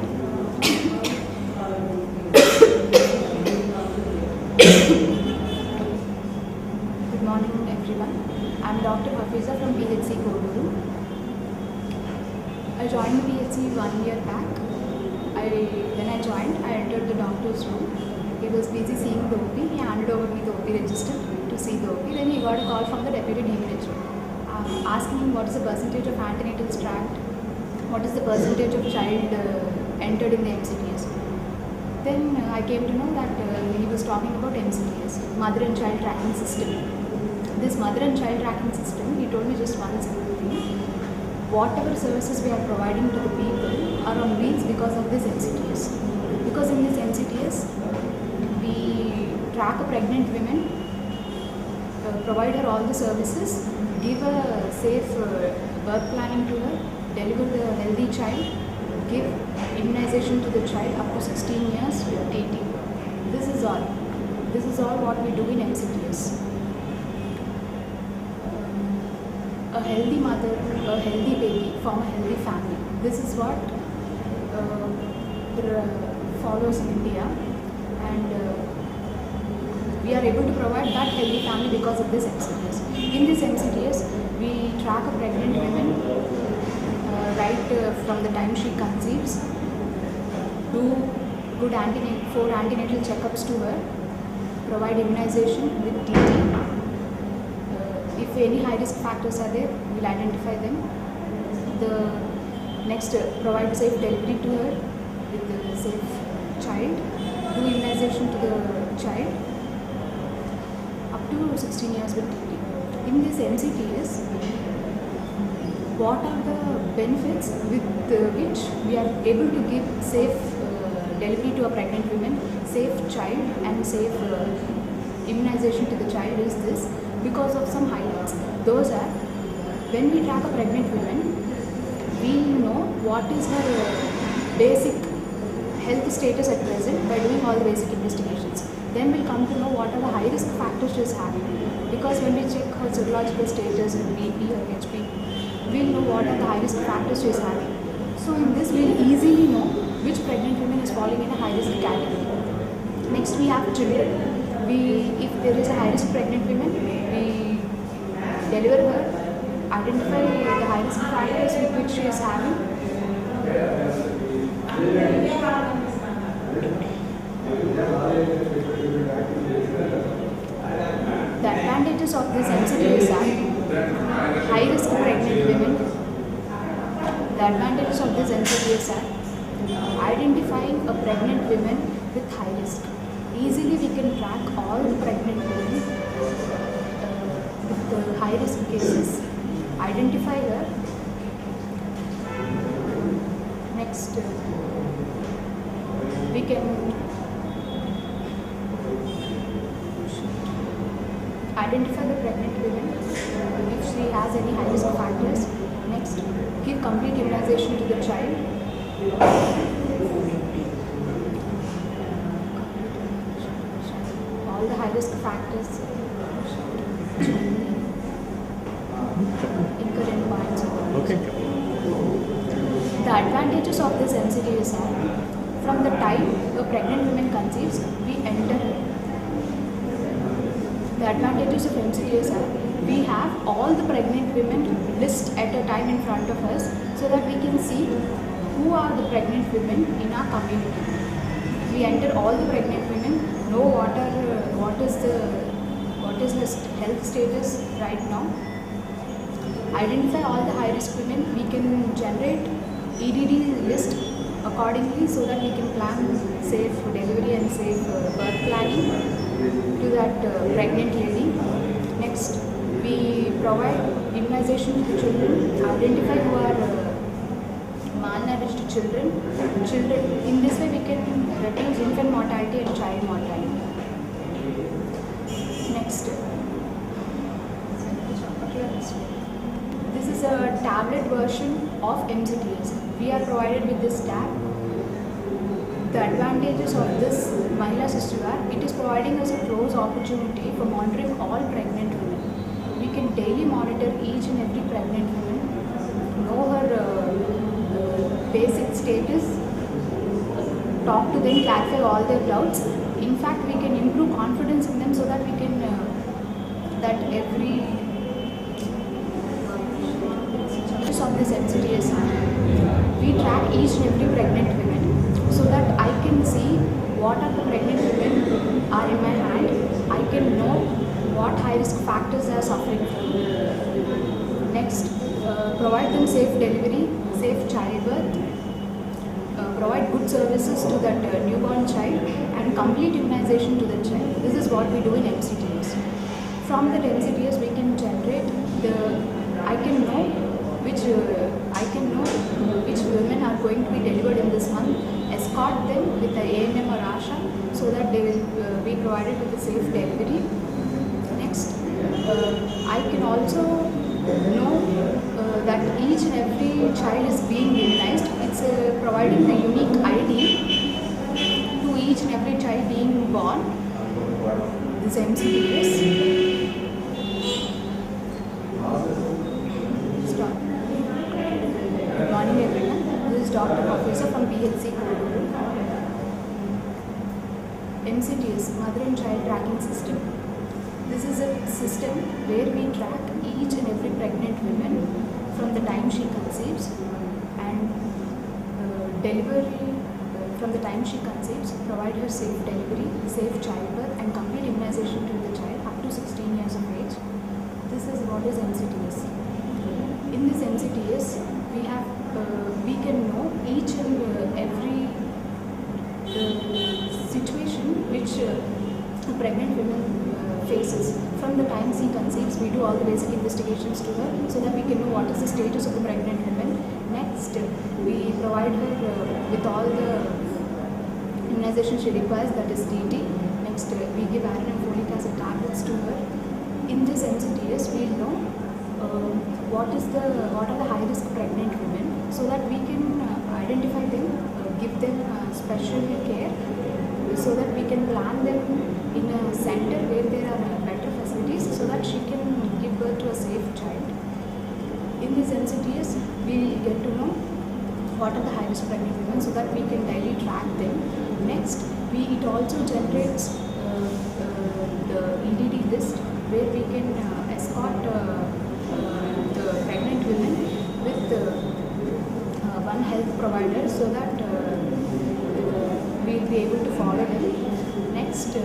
Good morning everyone. I am Dr. Hafiza from PHC Koduru. I joined the PHC 1 year back. When I joined, I entered the doctor's room. He was busy seeing the OP. He handed over me the OP register to see the OP. Then he got a call from the deputy DMH, asking him what is the percentage of antenatal tract, what is the percentage of child entered in the MCTS. Then I came to know that he was talking about MCTS, Mother and Child Tracking System. This Mother and Child Tracking System, he told me just one simple thing. Whatever services we are providing to the people are on wheels because of this MCTS. Because in this MCTS, we track a pregnant woman, provide her all the services, give a safe birth planning to her, deliver the healthy child, give immunization to the child up to 16 years with TT. This is all. This is all what we do in MCTS. A healthy mother, a healthy baby from a healthy family. This is what follows in India, and we are able to provide that healthy family because of this MCTS. In this MCTS, we track a pregnant woman right from the time she conceives, do good 4 antenatal checkups to her, provide immunization with TT. If any high-risk factors are there, we'll identify them. The next, provide safe delivery to her with the safe child, do immunization to the child up to 16 years with TT. In this MCTS, what are the benefits with which we are able to give safe delivery to a pregnant woman, safe child and safe immunization to the child is this, because of some highlights. Those are, when we track a pregnant woman, we know what is her basic health status at present by doing all the basic investigations. Then we'll come to know what are the high risk factors she is having. Because when we check her serological status and BP or HP, we'll know what are the high risk factors she is having. So in this we'll easily know which pregnant woman is falling in a high risk category. Next we have children. If there is a high risk pregnant woman, we deliver her, identify the high risk factors with which she is having. The advantages of this MCTS are high risk pregnant women. The advantages of this MCTS are identifying a pregnant woman with high risk. Easily we can track all the pregnant women with the high risk cases, identify her. Next, we can identify the pregnant women if she has any high risk factors. Next, give complete immunization to the child. All the high risk factors, incurrent points. Okay. The advantages of this MCTS are, from the time a pregnant woman conceives, we enter her. The advantages of MCTS are, we have all the pregnant women list at a time in front of us so that we can see who are the pregnant women in our community. We enter all the pregnant women, know what is her health status right now, identify all the high risk women. We can generate EDD list accordingly so that we can plan safe delivery and safe birth planning. to that pregnant lady. Next, we provide immunization to the children, identify who are malnourished children. In this way we can reduce infant mortality and child mortality. Next, this is a tablet version of MCTS. We are provided with this tab. The advantages of this Mahila Sistu app, it is providing us a close opportunity for monitoring all pregnant women. We can daily monitor each and every pregnant woman, know her basic status, talk to them, clarify all their doubts. In fact, we can improve confidence in them so that we can, of this MCTS app, we track each and every pregnant woman so that I can see what are the pregnant women are in my hand. I can know what high risk factors they are suffering from. Next, provide them safe delivery, safe childbirth, provide good services to that newborn child and complete immunization to the child. This is what we do in MCTS. From that MCTS we can generate I can know which women are going to be delivered in this month, escort them with the ANM or ASHA so that they will be provided with a safe delivery. Next, I can also know that each and every child is being immunized. It's providing the unique ID to each and every child being born. This MCTS. Good morning everyone. This is Dr. Professor from BHC Koluru. MCTS, Mother and Child Tracking System. This is a system where we track each and every pregnant woman from the time she conceives and delivery from the time she conceives, provide her safe delivery, safe childbirth and complete immunization to the child up to 16 years of age. This is what is MCTS. In this MCTS, we can know each and every situation which a pregnant woman faces. From the time she conceives, we do all the basic investigations to her so that we can know what is the status of the pregnant woman. Next, we provide her with all the immunization she requires, that is TT. Next, we give iron and folic acid tablets to her. In this MCTS, we know what are the high risk pregnant women so that we can identify them, give them special care so that we can plan them in a center where there are better facilities so that she can give birth to a safe child. In this MCTS, we get to know what are the high risk pregnant women so that we can daily track them. Next, it also generates the EDD list where we can escort the pregnant women with one health provider so that we'll be able to follow them. Next,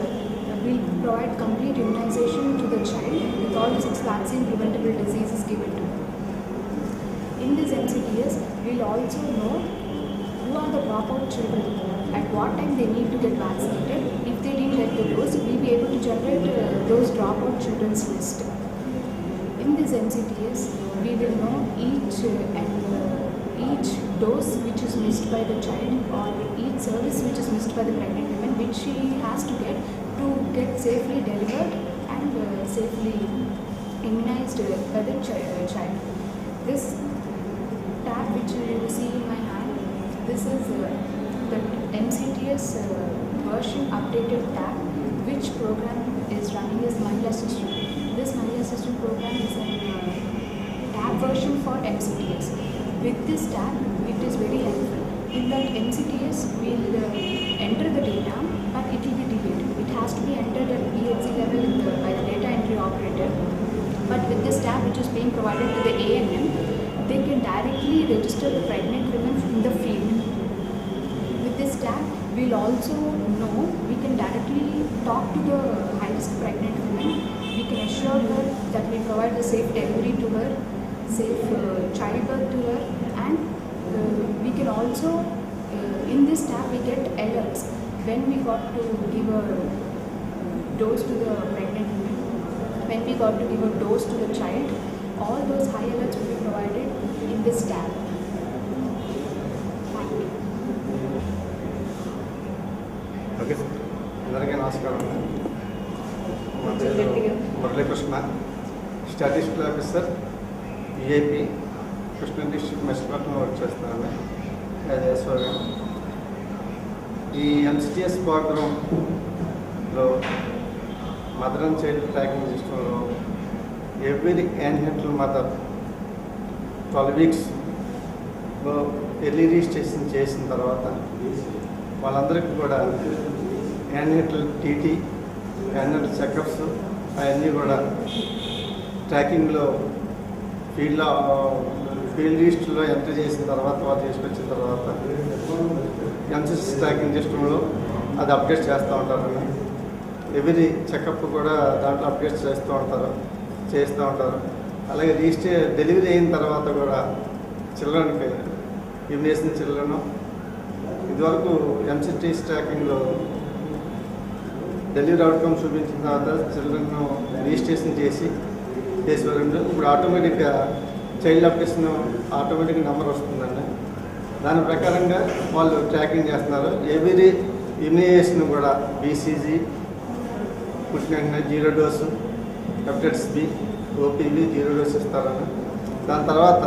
we'll provide complete immunization to the child with all the 6 vaccine preventable diseases given to her. In this MCTS, we'll also know who are the dropout children, at what time they need to get vaccinated. If they didn't get the dose, we'll be able to generate those dropout children's list. In this MCTS, we will know each dose which is missed by the child or each service which is missed by the pregnant woman which she has to get safely delivered and safely immunized by the child. This tab which you see in my hand, this is the MCTS version updated tab which program is running is Mahila Sistu. This Mahila Sistu program is a tab version for MCTS. With this tab, it is very helpful. In that MCTS, we will enter the data, but it will be delayed. It has to be entered at BHC level by the data entry operator. But with this tab, which is being provided to the ANM, they can directly register the pregnant women in the field. With this tab, we will also know, we can directly talk to the high-risk pregnant women. We can assure her that we provide the safe delivery to her, safe childbirth to her, and we can also, in this tab we get alerts when we got to give a dose to the pregnant woman, when we got to give a dose to the child, all those high alerts will be provided in this tab. Thank you. Okay, అందరికీ నమస్కారం. నా పేరు Muralikrishna, statistical officer EAP Krishna district మెస్పట్నంలో work చేస్తున్నాను as ఎస్ఓగా. ఈ MCTS ప్రోగ్రాంలో mother and child ట్రాకింగ్ సిస్టంలో ఎవ్రీ యాన్హెంటల్ మదర్ 12 వీక్స్లో ఎర్లీ రిజిస్ట్రేషన్ చేసిన తర్వాత వాళ్ళందరికీ కూడా యాన్యువల్ టీటీ, యాన్యువల్ చెకప్స్ అవన్నీ కూడా ట్రాకింగ్లో ఫీల్డ్ లిస్టులో ఎంటర్ చేసిన తర్వాత వాళ్ళు తీసుకొచ్చిన తర్వాత ఎన్సిసి ట్రాకింగ్ సిస్టంలో అది అప్డేట్ చేస్తూ ఉంటారు. ఎవ్రీ చెకప్ కూడా దాంట్లో అప్డేట్ చేస్తూ ఉంటారు. అలాగే డెలివరీ అయిన తర్వాత కూడా చిల్డ్రన్కి ఇమ్యునేషన్ చిల్డ్రన్ ఇదివరకు ఎంసిటీస్ ట్రాకింగ్లో డెలివరీ అవుట్కమ్ చూపించిన తర్వాత చిల్డ్రన్ రిజిస్ట్రేషన్ చేసేవారండి. ఇప్పుడు ఆటోమేటిక్గా చైల్డ్ అప్డేషన్ ఆటోమేటిక్గా నెంబర్ వస్తుందండి. దాని ప్రకారంగా వాళ్ళు ట్రాకింగ్ చేస్తున్నారు. ఎవ్రీ ఇమ్యునైజేషన్ కూడా బీసీజీ పుట్టిన 0 dose, hepatitis B, OPV 0 dose ఇస్తారని. దాని తర్వాత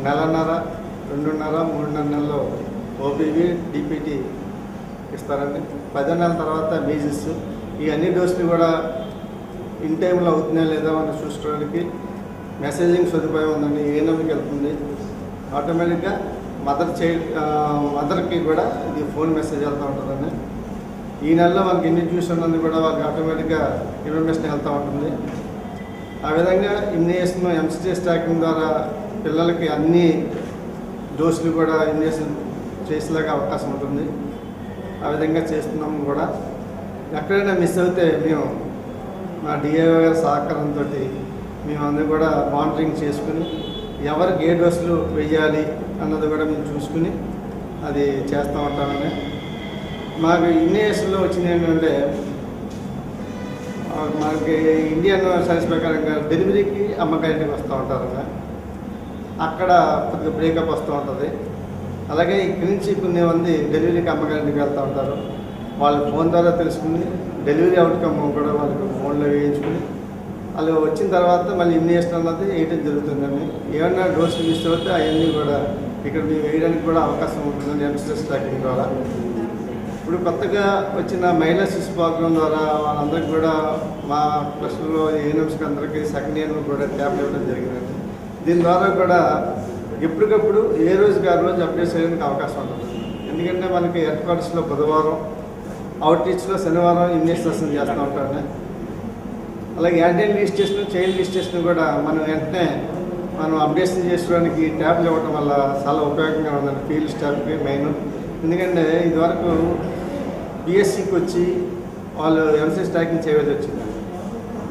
1.5, 2.5, 3.5 నెలల్లో ఓపీవి, డిపిటీ ఇస్తారండి. 10 నెలల తర్వాత మీజిల్స్. ఈ అన్ని డోసులు కూడా ఇన్ టైంలో అవుతున్నాయా లేదా అని చూసుకోవడానికి మెసేజింగ్ సదుపాయం ఉందండి. ఏ నెంబర్కి వెళ్తుంది ఆటోమేటిక్గా మదర్కి కూడా ఇది ఫోన్ మెసేజ్ వెళ్తూ ఉంటుందండి. ఈ నెలలో మనకి ఎన్ని డ్యూస్ ఉన్నది కూడా వాళ్ళకి ఆటోమేటిక్గా ఇన్ఫర్మేషన్ వెళ్తూ ఉంటుంది. ఆ విధంగా ఇమ్యునైజేషన్ ఎంసిటిఎస్ ట్రాకింగ్ ద్వారా పిల్లలకి అన్ని డోసులు కూడా ఇమ్యునైజేషన్ చేసేలాగా అవకాశం ఉంటుంది. ఆ విధంగా చేస్తున్నాము కూడా. ఎక్కడైనా మిస్ అవుతే మేము మా డిఐఓ గారి సహకారంతో మేము అందరూ కూడా మానిటరింగ్ చేసుకుని ఎవరికి ఏ డోసులు వేయాలి అన్నది కూడా మేము చూసుకుని అది చేస్తూ ఉంటామండి. మాకు ఇమ్యునైజేషన్లో వచ్చింది ఏంటంటే మనకి ఇండియన్ సైన్స్ ప్రకారంగా డెలివరీకి అమ్మకాయింటికి వస్తూ ఉంటారండి. అక్కడ కొద్దిగా బ్రేకప్ వస్తూ ఉంటుంది. అలాగే ఇక్కడి నుంచి కొన్ని మంది డెలివరీకి అమ్మకాయింటికి వెళ్తూ ఉంటారు. వాళ్ళు ఫోన్ ద్వారా తెలుసుకుని డెలివరీ అవుట్కమ్ కూడా వాళ్ళకి ఫోన్లో వేయించుకుని వాళ్ళు వచ్చిన తర్వాత మళ్ళీ ఇమ్యునైజేషన్ అన్నది వేయడం జరుగుతుందండి. ఏమన్నా డోసులు మిస్ అవుతే అవన్నీ కూడా ఇక్కడ మేము వేయడానికి కూడా అవకాశం ఉంటుందండి ఎంసిటిఎస్ ట్రాకింగ్ ద్వారా. ఇప్పుడు కొత్తగా వచ్చిన మహిళా శిశు ప్రోగ్రాం ద్వారా వాళ్ళందరికీ కూడా మా క్లస్టర్లో ఏఎన్ఎంస్కి అందరికీ సెకండ్ ఇయర్ కూడా ట్యాప్ ఇవ్వడం జరిగిందండి. దీని ద్వారా కూడా ఎప్పటికప్పుడు ఏ రోజుకి ఆ రోజు అప్డేట్ చేయడానికి అవకాశం ఉంటుంది. ఎందుకంటే మనకి హెడ్ క్వార్టర్స్లో బుధవారం, అవుట్ రీచ్లో శనివారం ఇమ్యునైజేషన్ చేస్తూ ఉంటాను. అలాగే యాన్యువల్ రిజిస్ట్రేషన్, చైల్డ్ రిజిస్ట్రేషన్ కూడా మనం వెంటనే అప్డేషన్ చేసుకోవడానికి ట్యాబ్లు ఇవ్వడం వల్ల చాలా ఉపయోగంగా ఉందండి ఫీల్డ్ స్టాఫ్కి మెయిన్. ఎందుకంటే ఇదివరకు బిఎస్సికి వచ్చి వాళ్ళు ఎంసిఎస్ ట్రాకింగ్ చేయవలసి వచ్చింది.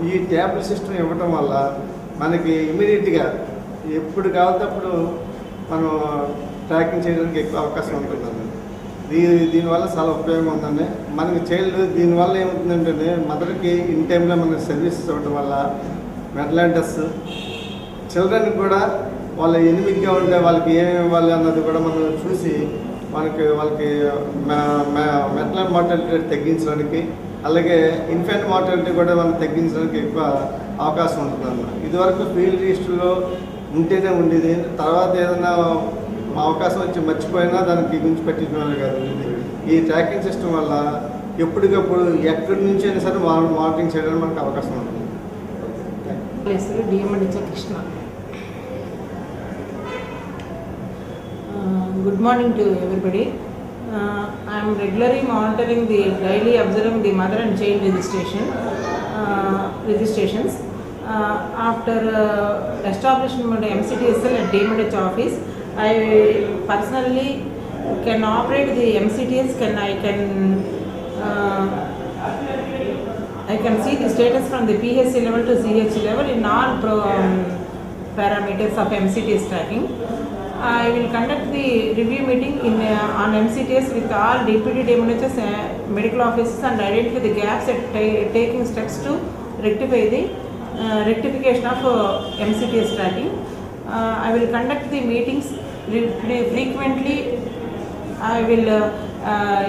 ఈ ట్యాబ్ల సిస్టమ్ ఇవ్వడం వల్ల మనకి ఇమీడియట్గా ఎప్పుడు కావాలంటే అప్పుడు మనం ట్రాకింగ్ చేయడానికి ఎక్కువ అవకాశం ఉంటుందండి. దీనివల్ల చాలా ఉపయోగం ఉందండి మనకి చైల్డ్. దీనివల్ల ఏమవుతుందంటే మదర్కి ఇన్ టైంలో మనకి సర్వీసెస్ ఇవ్వడం వల్ల మెటలాంటస్ చిల్డ్రన్కి కూడా వాళ్ళు ఎనిమిదిగా ఉంటే వాళ్ళకి ఏమేమి ఇవ్వాలి అన్నది కూడా మనం చూసి వాళ్ళకి మెటర్నల్ మార్టాలిటీ తగ్గించడానికి, అలాగే ఇన్ఫెంట్ మార్టాలిటీ కూడా మనం తగ్గించడానికి ఎక్కువ అవకాశం ఉంటుందన్నమాట. ఇదివరకు ఫీల్డ్ రిజిస్టర్లో ఉంటేనే ఉండేది. తర్వాత ఏదైనా అవకాశం వచ్చి మర్చిపోయినా దానికి గురించి పట్టించుకోవాలి కాదు. ఈ ట్రాకింగ్ సిస్టమ్ వల్ల ఎప్పటికప్పుడు ఎక్కడి నుంచి అయినా సరే మానిటరింగ్ చేయడానికి మనకు అవకాశం ఉంటుంది. Krishna. Good morning to everybody. I am regularly monitoring daily observing the mother and child registrations. After establishment of MCTSL at DMDH office, I personally can operate the MCTS. I can see the status from the PHC level to CH level in all parameters of MCTS tracking. I will conduct the review meeting on MCTS with all deputy DMHS medical officers and identify the gaps and taking steps to rectify the rectification of MCTS tracking. I will conduct the meetings frequently. I will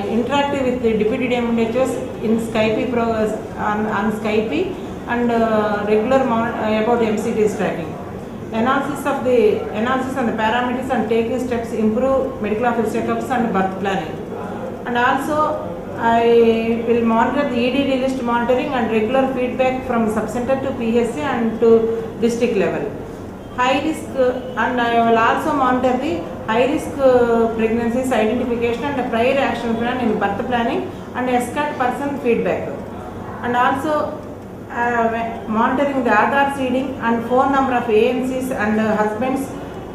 interact with the deputy DMHS in Skype on Skype and regular about MCTS tracking. Analysis on the parameters and taking steps improve medical office checkups and birth planning. And also I will monitor the EDD list monitoring and regular feedback from subcenter to PHC and to district level. High risk and I will also monitor the high risk pregnancies identification and prior action plan in birth planning and escort person feedback. And also monitoring the Aadhaar seeding and phone number of ANCs and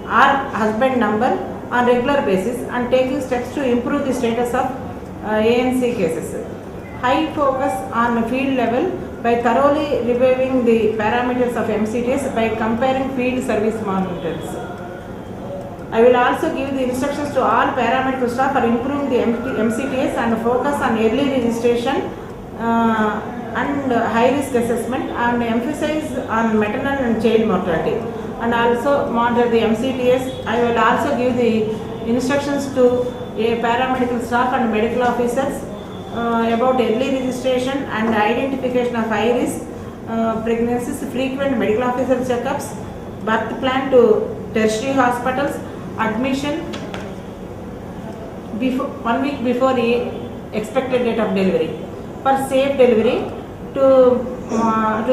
husband number on regular basis and taking steps to improve the status of ANC cases. High focus on field level by thoroughly reviewing the parameters of MCTS by comparing field service monitors. I will also give the instructions to all paramedical staff for improving the MCTS and focus on early registration and high risk assessment and emphasize on maternal and child mortality, and also monitor the MCTS. I will also give the instructions to paramedical staff and medical officers about early registration and identification of high risk pregnancies, frequent medical officer checkups, birth plan to tertiary hospitals, admission before 1 week before the expected date of delivery for safe delivery to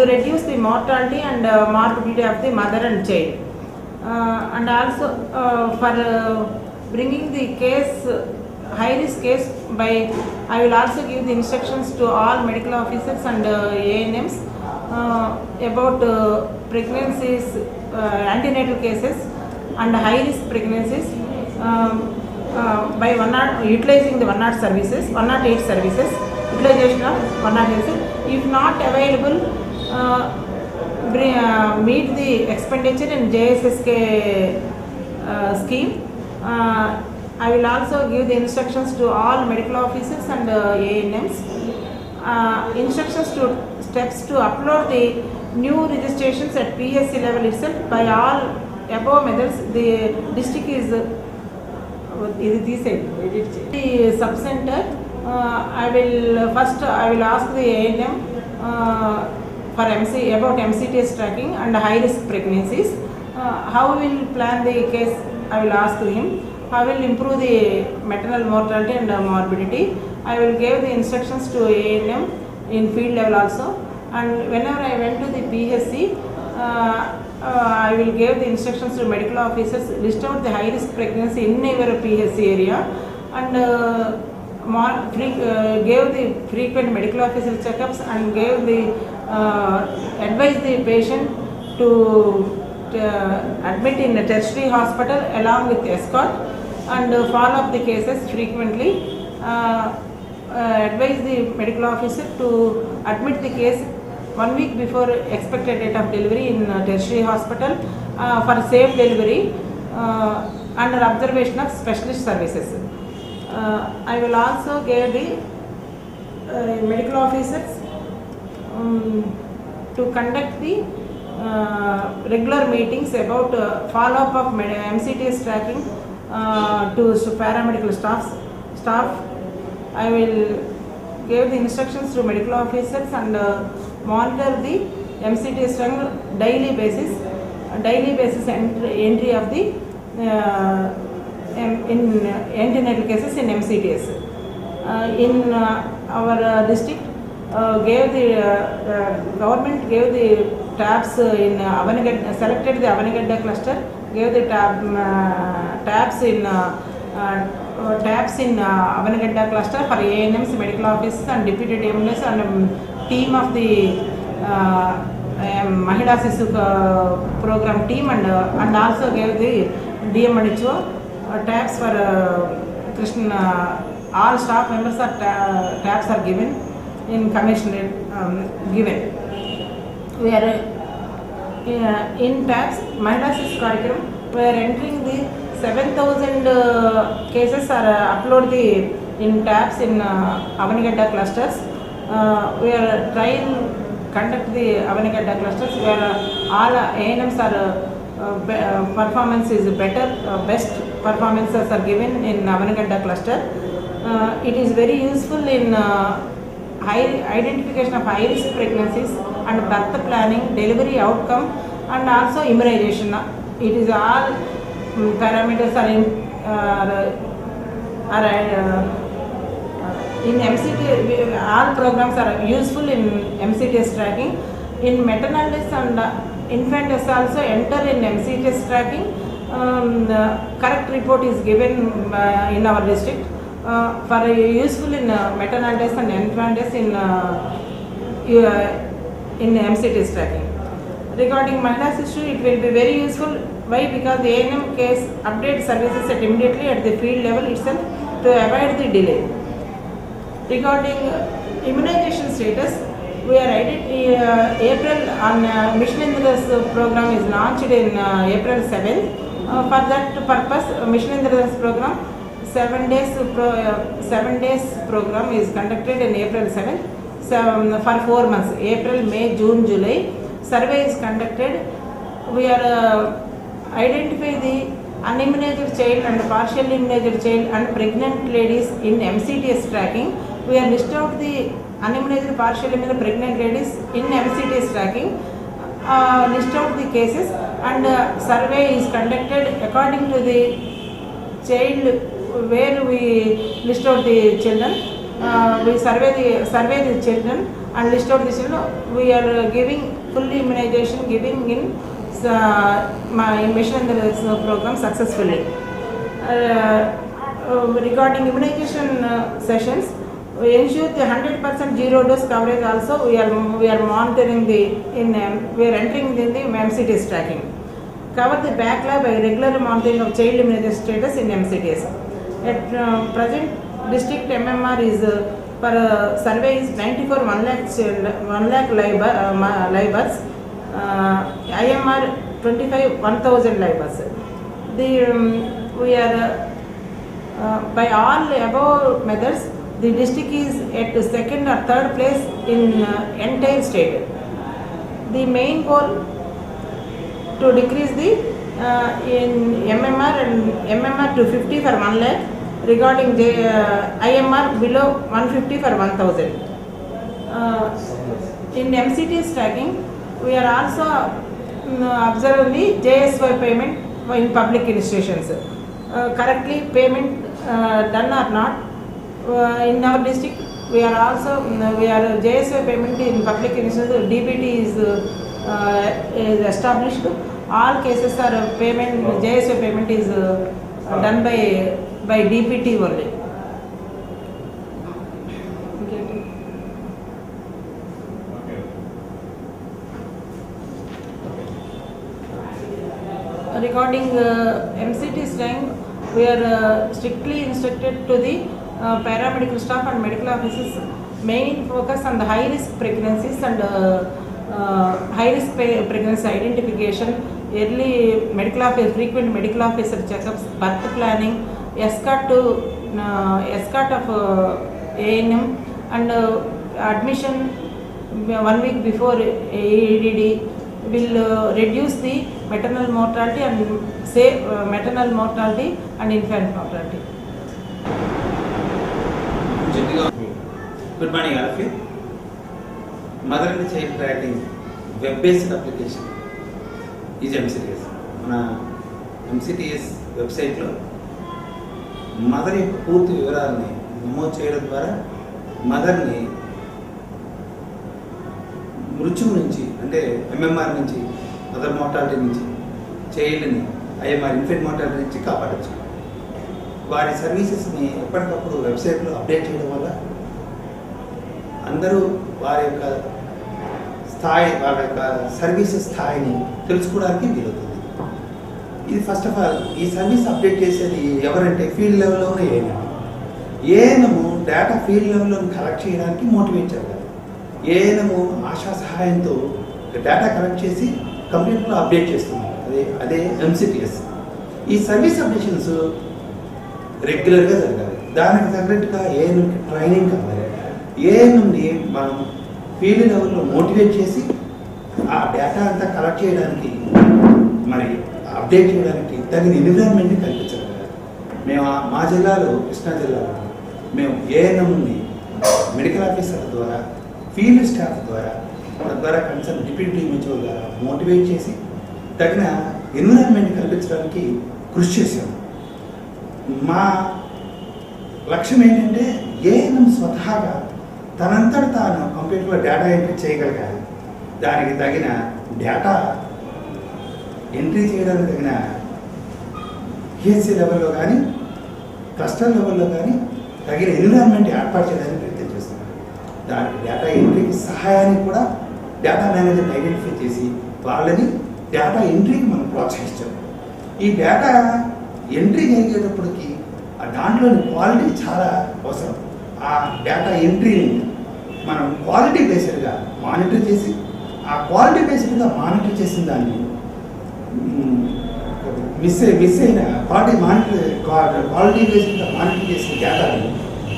reduce the mortality and morbidity of the mother and child, and also for bringing the case high risk case by I will also give the instructions to all medical officers and ANMs about pregnancies, antenatal cases and high risk pregnancies by utilizing the 108 services, utilization of 108. If not available, meet the expenditure in JSSK scheme. I will also give the instructions to all medical officers and ANMs. Instructions to steps to upload the new registrations at PSC level itself by all above methods. The district is the sub-center. I will ask the ANM for about MCTS tracking and high risk pregnancies. How will plan the case? I will ask him. How will improve the maternal mortality and morbidity? I will give the instructions to ANM in field level also. And whenever I went to the PHC, I will give the instructions to medical officers, list out the high risk pregnancy in our PHC area, and gave the frequent medical officer checkups and gave the advise the patient to admit in a tertiary hospital along with escort and follow up the cases frequently. Advise the medical officer to admit the case 1 week before expected date of delivery in tertiary hospital for safe delivery under observation of specialist services. I will also give the medical officers to conduct the regular meetings about follow-up of MCTS tracking to paramedical staff. I will give the instructions to medical officers and monitor the MCTS tracking daily basis entry of the in antenatal cases in MCTS. In our district, government gave the tabs in Avanigadda, selected the Avanigadda cluster, gave the tabs in Avanigadda cluster for ANMs, medical officers and deputy DMS and team of the Mahila Sisu program team, and also gave the DMHO tabs for Krishna. All staff members are tabs are given in commissioner given. We are in tabs Mahila Sisu curriculum. We are entering the 7,000 cases are uploaded in tabs in Avanigadda clusters. We are trying conduct the Avanigadda clusters where all ANMs are performance is better, best performances are given in Avanigadda cluster. It is very useful in high identification of high risk pregnancies and birth planning, delivery outcome, and also immunization. It is all parameters are in MCT. All programs are useful in MCTS tracking. In maternal deaths and infant deaths also enter in MCTS tracking. The correct report is given in our district. For useful in maternal deaths and infant deaths in MCTS tracking. Regarding Mahila Shishu, it will be very useful. Why? Because the ANM case update services immediately at the field level itself to avoid the delay. Regarding immunization status, we are April on Mission Indradhanush program is launched in April 7th. For that purpose, Mission Indradhanush program 7 days program is conducted in April 7th. For 4 months, April, May, June, July. Survey is conducted. We are identify the unimmunized child and partially immunized child and pregnant ladies in MCTS tracking. We are list out the unimmunized, partially immunized pregnant ladies in MCTS tracking. List out the cases and survey is conducted according to the child where we list out the children. We survey the children and list out the children. We are giving full immunization giving in my Mission Indradhanush program successfully. Regarding immunization sessions, we ensure the 100% zero dose coverage. Also, we are monitoring we are entering in the MCTS tracking. Cover the backlog by regular monitoring of child immunization status in MCTS. At present, district MMR is per survey is 94 1 lakh live births. IMR 25 1,000 live births. We are by all above methods, the district is at the second or third place in entire state. The main goal to decrease the in MMR to 50 for 1 lakh. Regarding the IMR below 150 for 1,000. In MCTS tracking, we are also observing the JSY payment in public institutions. Correctly payment done or not. In our district, we are JSY payment in public institutions. DBT is established. All cases are payment, JSY payment is done by DPT only. Regarding MCTS rank, we are strictly instructed to the paramedical staff and medical officers main focus on the high risk pregnancies and high risk pregnancy identification, early medical officer, frequent medical officer checkups, birth planning, escort of ANM and admission 1 week before AEDD will reduce the maternal mortality and save maternal mortality and infant mortality. Good morning, all of you. Mother and child tracking web-based application is MCTS. మన MCTS వెబ్సైట్లో mother యొక్క పూర్తి వివరాలని నమోదు చేయడం ద్వారా మదర్ని మృత్యువు నుంచి అంటే ఎంఎంఆర్ నుంచి, మదర్ మోర్టాలిటీ నుంచి, చైల్డ్ని ఐఎంఆర్ ఇన్ఫెంట్ మోర్టాలిటీ నుంచి కాపాడచ్చు. వారి సర్వీసెస్ని ఎప్పటికప్పుడు వెబ్సైట్లో అప్డేట్ చేయడం వల్ల అందరూ వారి యొక్క స్థాయి, వాళ్ళ యొక్క సర్వీసెస్ స్థాయిని తెలుసుకోవడానికి వీలవుతుంది. ఇది ఫస్ట్ ఆఫ్ ఆల్ ఈ సర్వీస్ అప్డేట్ చేసేది ఎవరంటే ఫీల్డ్ లెవెల్లోనే ఏఎన్ఎము డేటా ఫీల్డ్ లెవెల్లో కలెక్ట్ చేయడానికి మోటివేట్ చేయాలి. ఏఎన్ఎము ఆశా సహాయంతో డేటా కలెక్ట్ చేసి కంప్యూటర్లో అప్డేట్ చేస్తుంది. అదే MCTS. ఈ సర్వీస్ అప్డేషన్స్ రెగ్యులర్గా జరగాలి. దానికి తగ్గట్టుగా ఏఎన్ఎంకి ట్రైనింగ్ కావాలి. ఏఎన్ఎంని మనం ఫీల్డ్ లెవెల్లో మోటివేట్ చేసి ఆ డేటా అంతా కలెక్ట్ చేయడానికి, మరి అప్డేట్ చేయడానికి తగిన ఎన్విరాన్మెంట్ని కల్పించగలగాలి. మేము మా జిల్లాలో, కృష్ణా జిల్లాలో మేము ఏఎన్ఎంని మెడికల్ ఆఫీసర్ల ద్వారా, ఫీల్డ్ స్టాఫ్ ద్వారా, తద్వారా కన్సర్న్ డిప్యూటీ డిఎంహెచ్ఓ ద్వారా మోటివేట్ చేసి తగిన ఎన్విరాన్మెంట్ కల్పించడానికి కృషి చేశాము. మా లక్ష్యం ఏంటంటే ఏఎన్ఎం స్వతహాగా తనంతట తాను కంప్యూటర్లో డేటా ఎంట్రీ చేయగలగాలి. దానికి తగిన డేటా ఎంట్రీ చేయడానికి తగిన పిహెచ్సి లెవెల్లో కానీ, క్లస్టర్ లెవెల్లో కానీ తగిన ఎన్విరాన్మెంట్ ఏర్పాటు చేయడానికి ప్రయత్నం చేస్తున్నాం. దానికి డేటా ఎంట్రీకి సహాయానికి కూడా డేటా మేనేజర్ని ఐడెంటిఫై చేసి వాళ్ళని డేటా ఎంట్రీకి మనం ప్రోత్సహిస్తాం. ఈ డేటా ఎంట్రీ జరిగేటప్పటికి దాంట్లోని క్వాలిటీ చాలా అవసరం. ఆ డేటా ఎంట్రీని మనం క్వాలిటీ బేస్డ్గా మానిటర్ చేసి, ఆ క్వాలిటీ బేస్డ్గా మానిటర్ చేసిన దాన్ని మిస్ అయిన క్వాలిటీ బేస్డ్గా మానిటర్ చేసిన డేటాని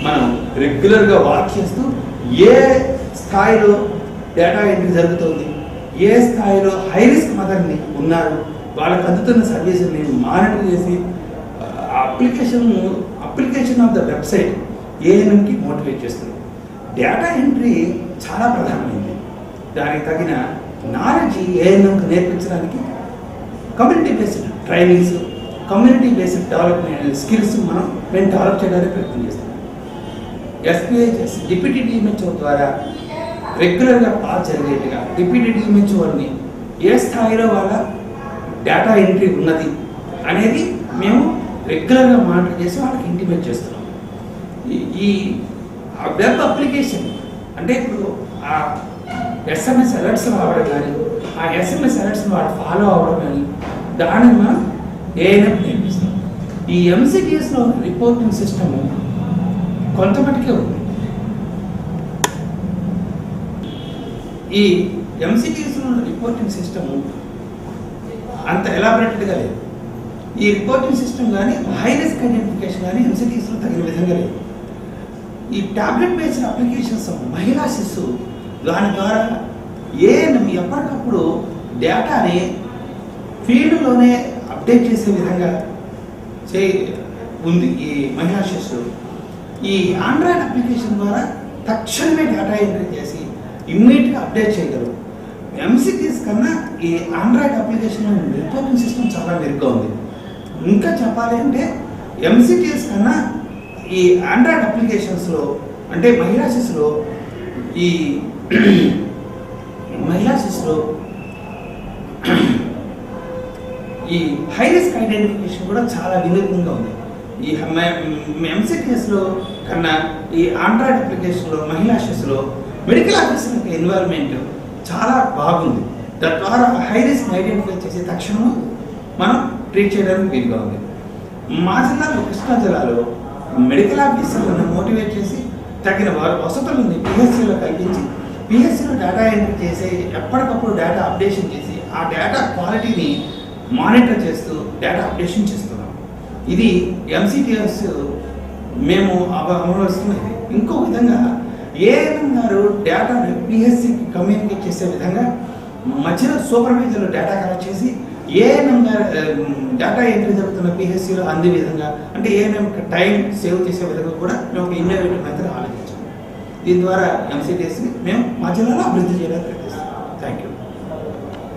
మనం రెగ్యులర్గా వాచ్ చేస్తూ ఏ స్థాయిలో డేటా ఎంట్రీ జరుగుతుంది, ఏ స్థాయిలో హై రిస్క్ మదర్ని ఉన్నారు, వాళ్ళకి అందుతున్న సర్వీసుని మానిటర్ చేసి అప్లికేషన్ ఆఫ్ ద వెబ్సైట్ ఏఎన్ఎంకి మోటివేట్ చేస్తుంది. డేటా ఎంట్రీ చాలా ప్రధానమైంది. దానికి తగిన నాలెడ్జ్ ఏఎన్ఎంకి నేర్పించడానికి community based trainings, community based development skills మేము డెవలప్ చేయడానికి ప్రయత్నం చేస్తున్నాం. ఎస్పీహెచ్ఎస్ డిప్యూటీ డిఎంహెచ్ఓ ద్వారా రెగ్యులర్గా పాస్ జరిగేట్టుగా డిప్యూటీ డిఎంహెచ్ఓని ఏ స్థాయిలో వాళ్ళ డేటా ఎంట్రీ ఉన్నది అనేది మేము రెగ్యులర్గా మానిటర్ చేసి వాళ్ళకి ఇంటిమేట్ చేస్తున్నాం. ఈ వెబ్ అప్లికేషన్ అంటే ఇప్పుడు ఆ ఎస్ఎంఎస్ అలర్ట్స్ రావడం కానీ, ఆ ఎస్ఎంఎస్ అలర్ట్స్ని వాళ్ళు ఫాలో అవ్వడం కానీ దానిని మనం ఏఎన్ఎం నేర్పిస్తాం. ఈ ఎంసిటిఎస్లో రిపోర్టింగ్ సిస్టము కొంతమట్టుకే ఉంది. ఈ ఎంసిటిఎస్లో రిపోర్టింగ్ సిస్టము అంత ఎలాబరేటెడ్గా లేదు. ఈ రిపోర్టింగ్ సిస్టమ్ కానీ, హై రిస్క్ ఐడెంటిఫికేషన్ కానీ ఎంసిటిఎస్లో తగిన విధంగా లేదు. ఈ టాబ్లెట్ బేస్డ్ అప్లికేషన్స్ మహిళా శిశు దాని ద్వారా ఏఎన్ఎం ఎప్పటికప్పుడు డేటాని ఫీల్డ్లోనే అప్డేట్ చేసే విధంగా ఉంది ఈ మహిళా శిశు. ఈ ఆండ్రాయిడ్ అప్లికేషన్ ద్వారా తక్షణమే డేటా ఎంట్రీ చేసి ఇమ్మీడియట్గా అప్డేట్ చేయగలరు. ఎంసిటిఎస్ కన్నా ఈ ఆండ్రాయిడ్ అప్లికేషన్ రిపోర్టింగ్ సిస్టమ్ చాలా మెరుగ్గా ఉంది. ఇంకా చెప్పాలి అంటే ఎంసిటిఎస్ కన్నా ఈ ఆండ్రాయిడ్ అప్లికేషన్స్లో అంటే మహిళా శిశులో ఈ హై రిస్క్ ఐడెంటిఫికేషన్ కూడా చాలా వినూత్నంగా ఉంది. ఈ ఎంసిటిఎస్లో కన్నా ఈ ఆండ్రాయిడ్ అప్లికేషన్లో మహిళా శిశులో మెడికల్ ఆఫీసర్ యొక్క ఎన్వైర్న్మెంట్ చాలా బాగుంది. తద్వారా హై రిస్క్ ఐడెంటిఫై చేసి తక్షణం మనం ట్రీట్ చేయడానికి వీలుగా ఉంది. మా జిల్లాలో, కృష్ణా జిల్లాలో మెడికల్ ఆఫీసర్లను మోటివేట్ చేసి తగిన వసతులను పిహెచ్సిలో కల్పించి పిహెచ్సిలో డేటా ఎంట్రీ చేసి ఎప్పటికప్పుడు డేటా అప్డేషన్ చేసి ఆ డేటా క్వాలిటీని మానిటర్ చేస్తూ డేటా అప్డేషన్ చేస్తున్నాం. ఇది ఎంసిటిఎస్ మేము అమలుస్తున్నది. ఇంకో విధంగా ఏఎన్ఎం గారు డేటా పిహెచ్సికి కమ్యూనికేట్ చేసే విధంగా మధ్యలో సూపర్వైజర్లు డేటా కలెక్ట్ చేసి ఏఎన్ఎం గారు డేటా ఎంట్రీ జరుగుతున్న పిహెచ్సిలో అందే విధంగా, అంటే ఏఎన్ఎం టైం సేవ్ చేసే విధంగా కూడా మేము ఒక ఇన్నోవేటివ్ మెథడ్ ఆలోచించాం. దీని ద్వారా ఎంసిటిఎస్ని మేము మా జిల్లాలో అభివృద్ధి చేయడానికి ప్రయత్నిస్తాం. Thank you.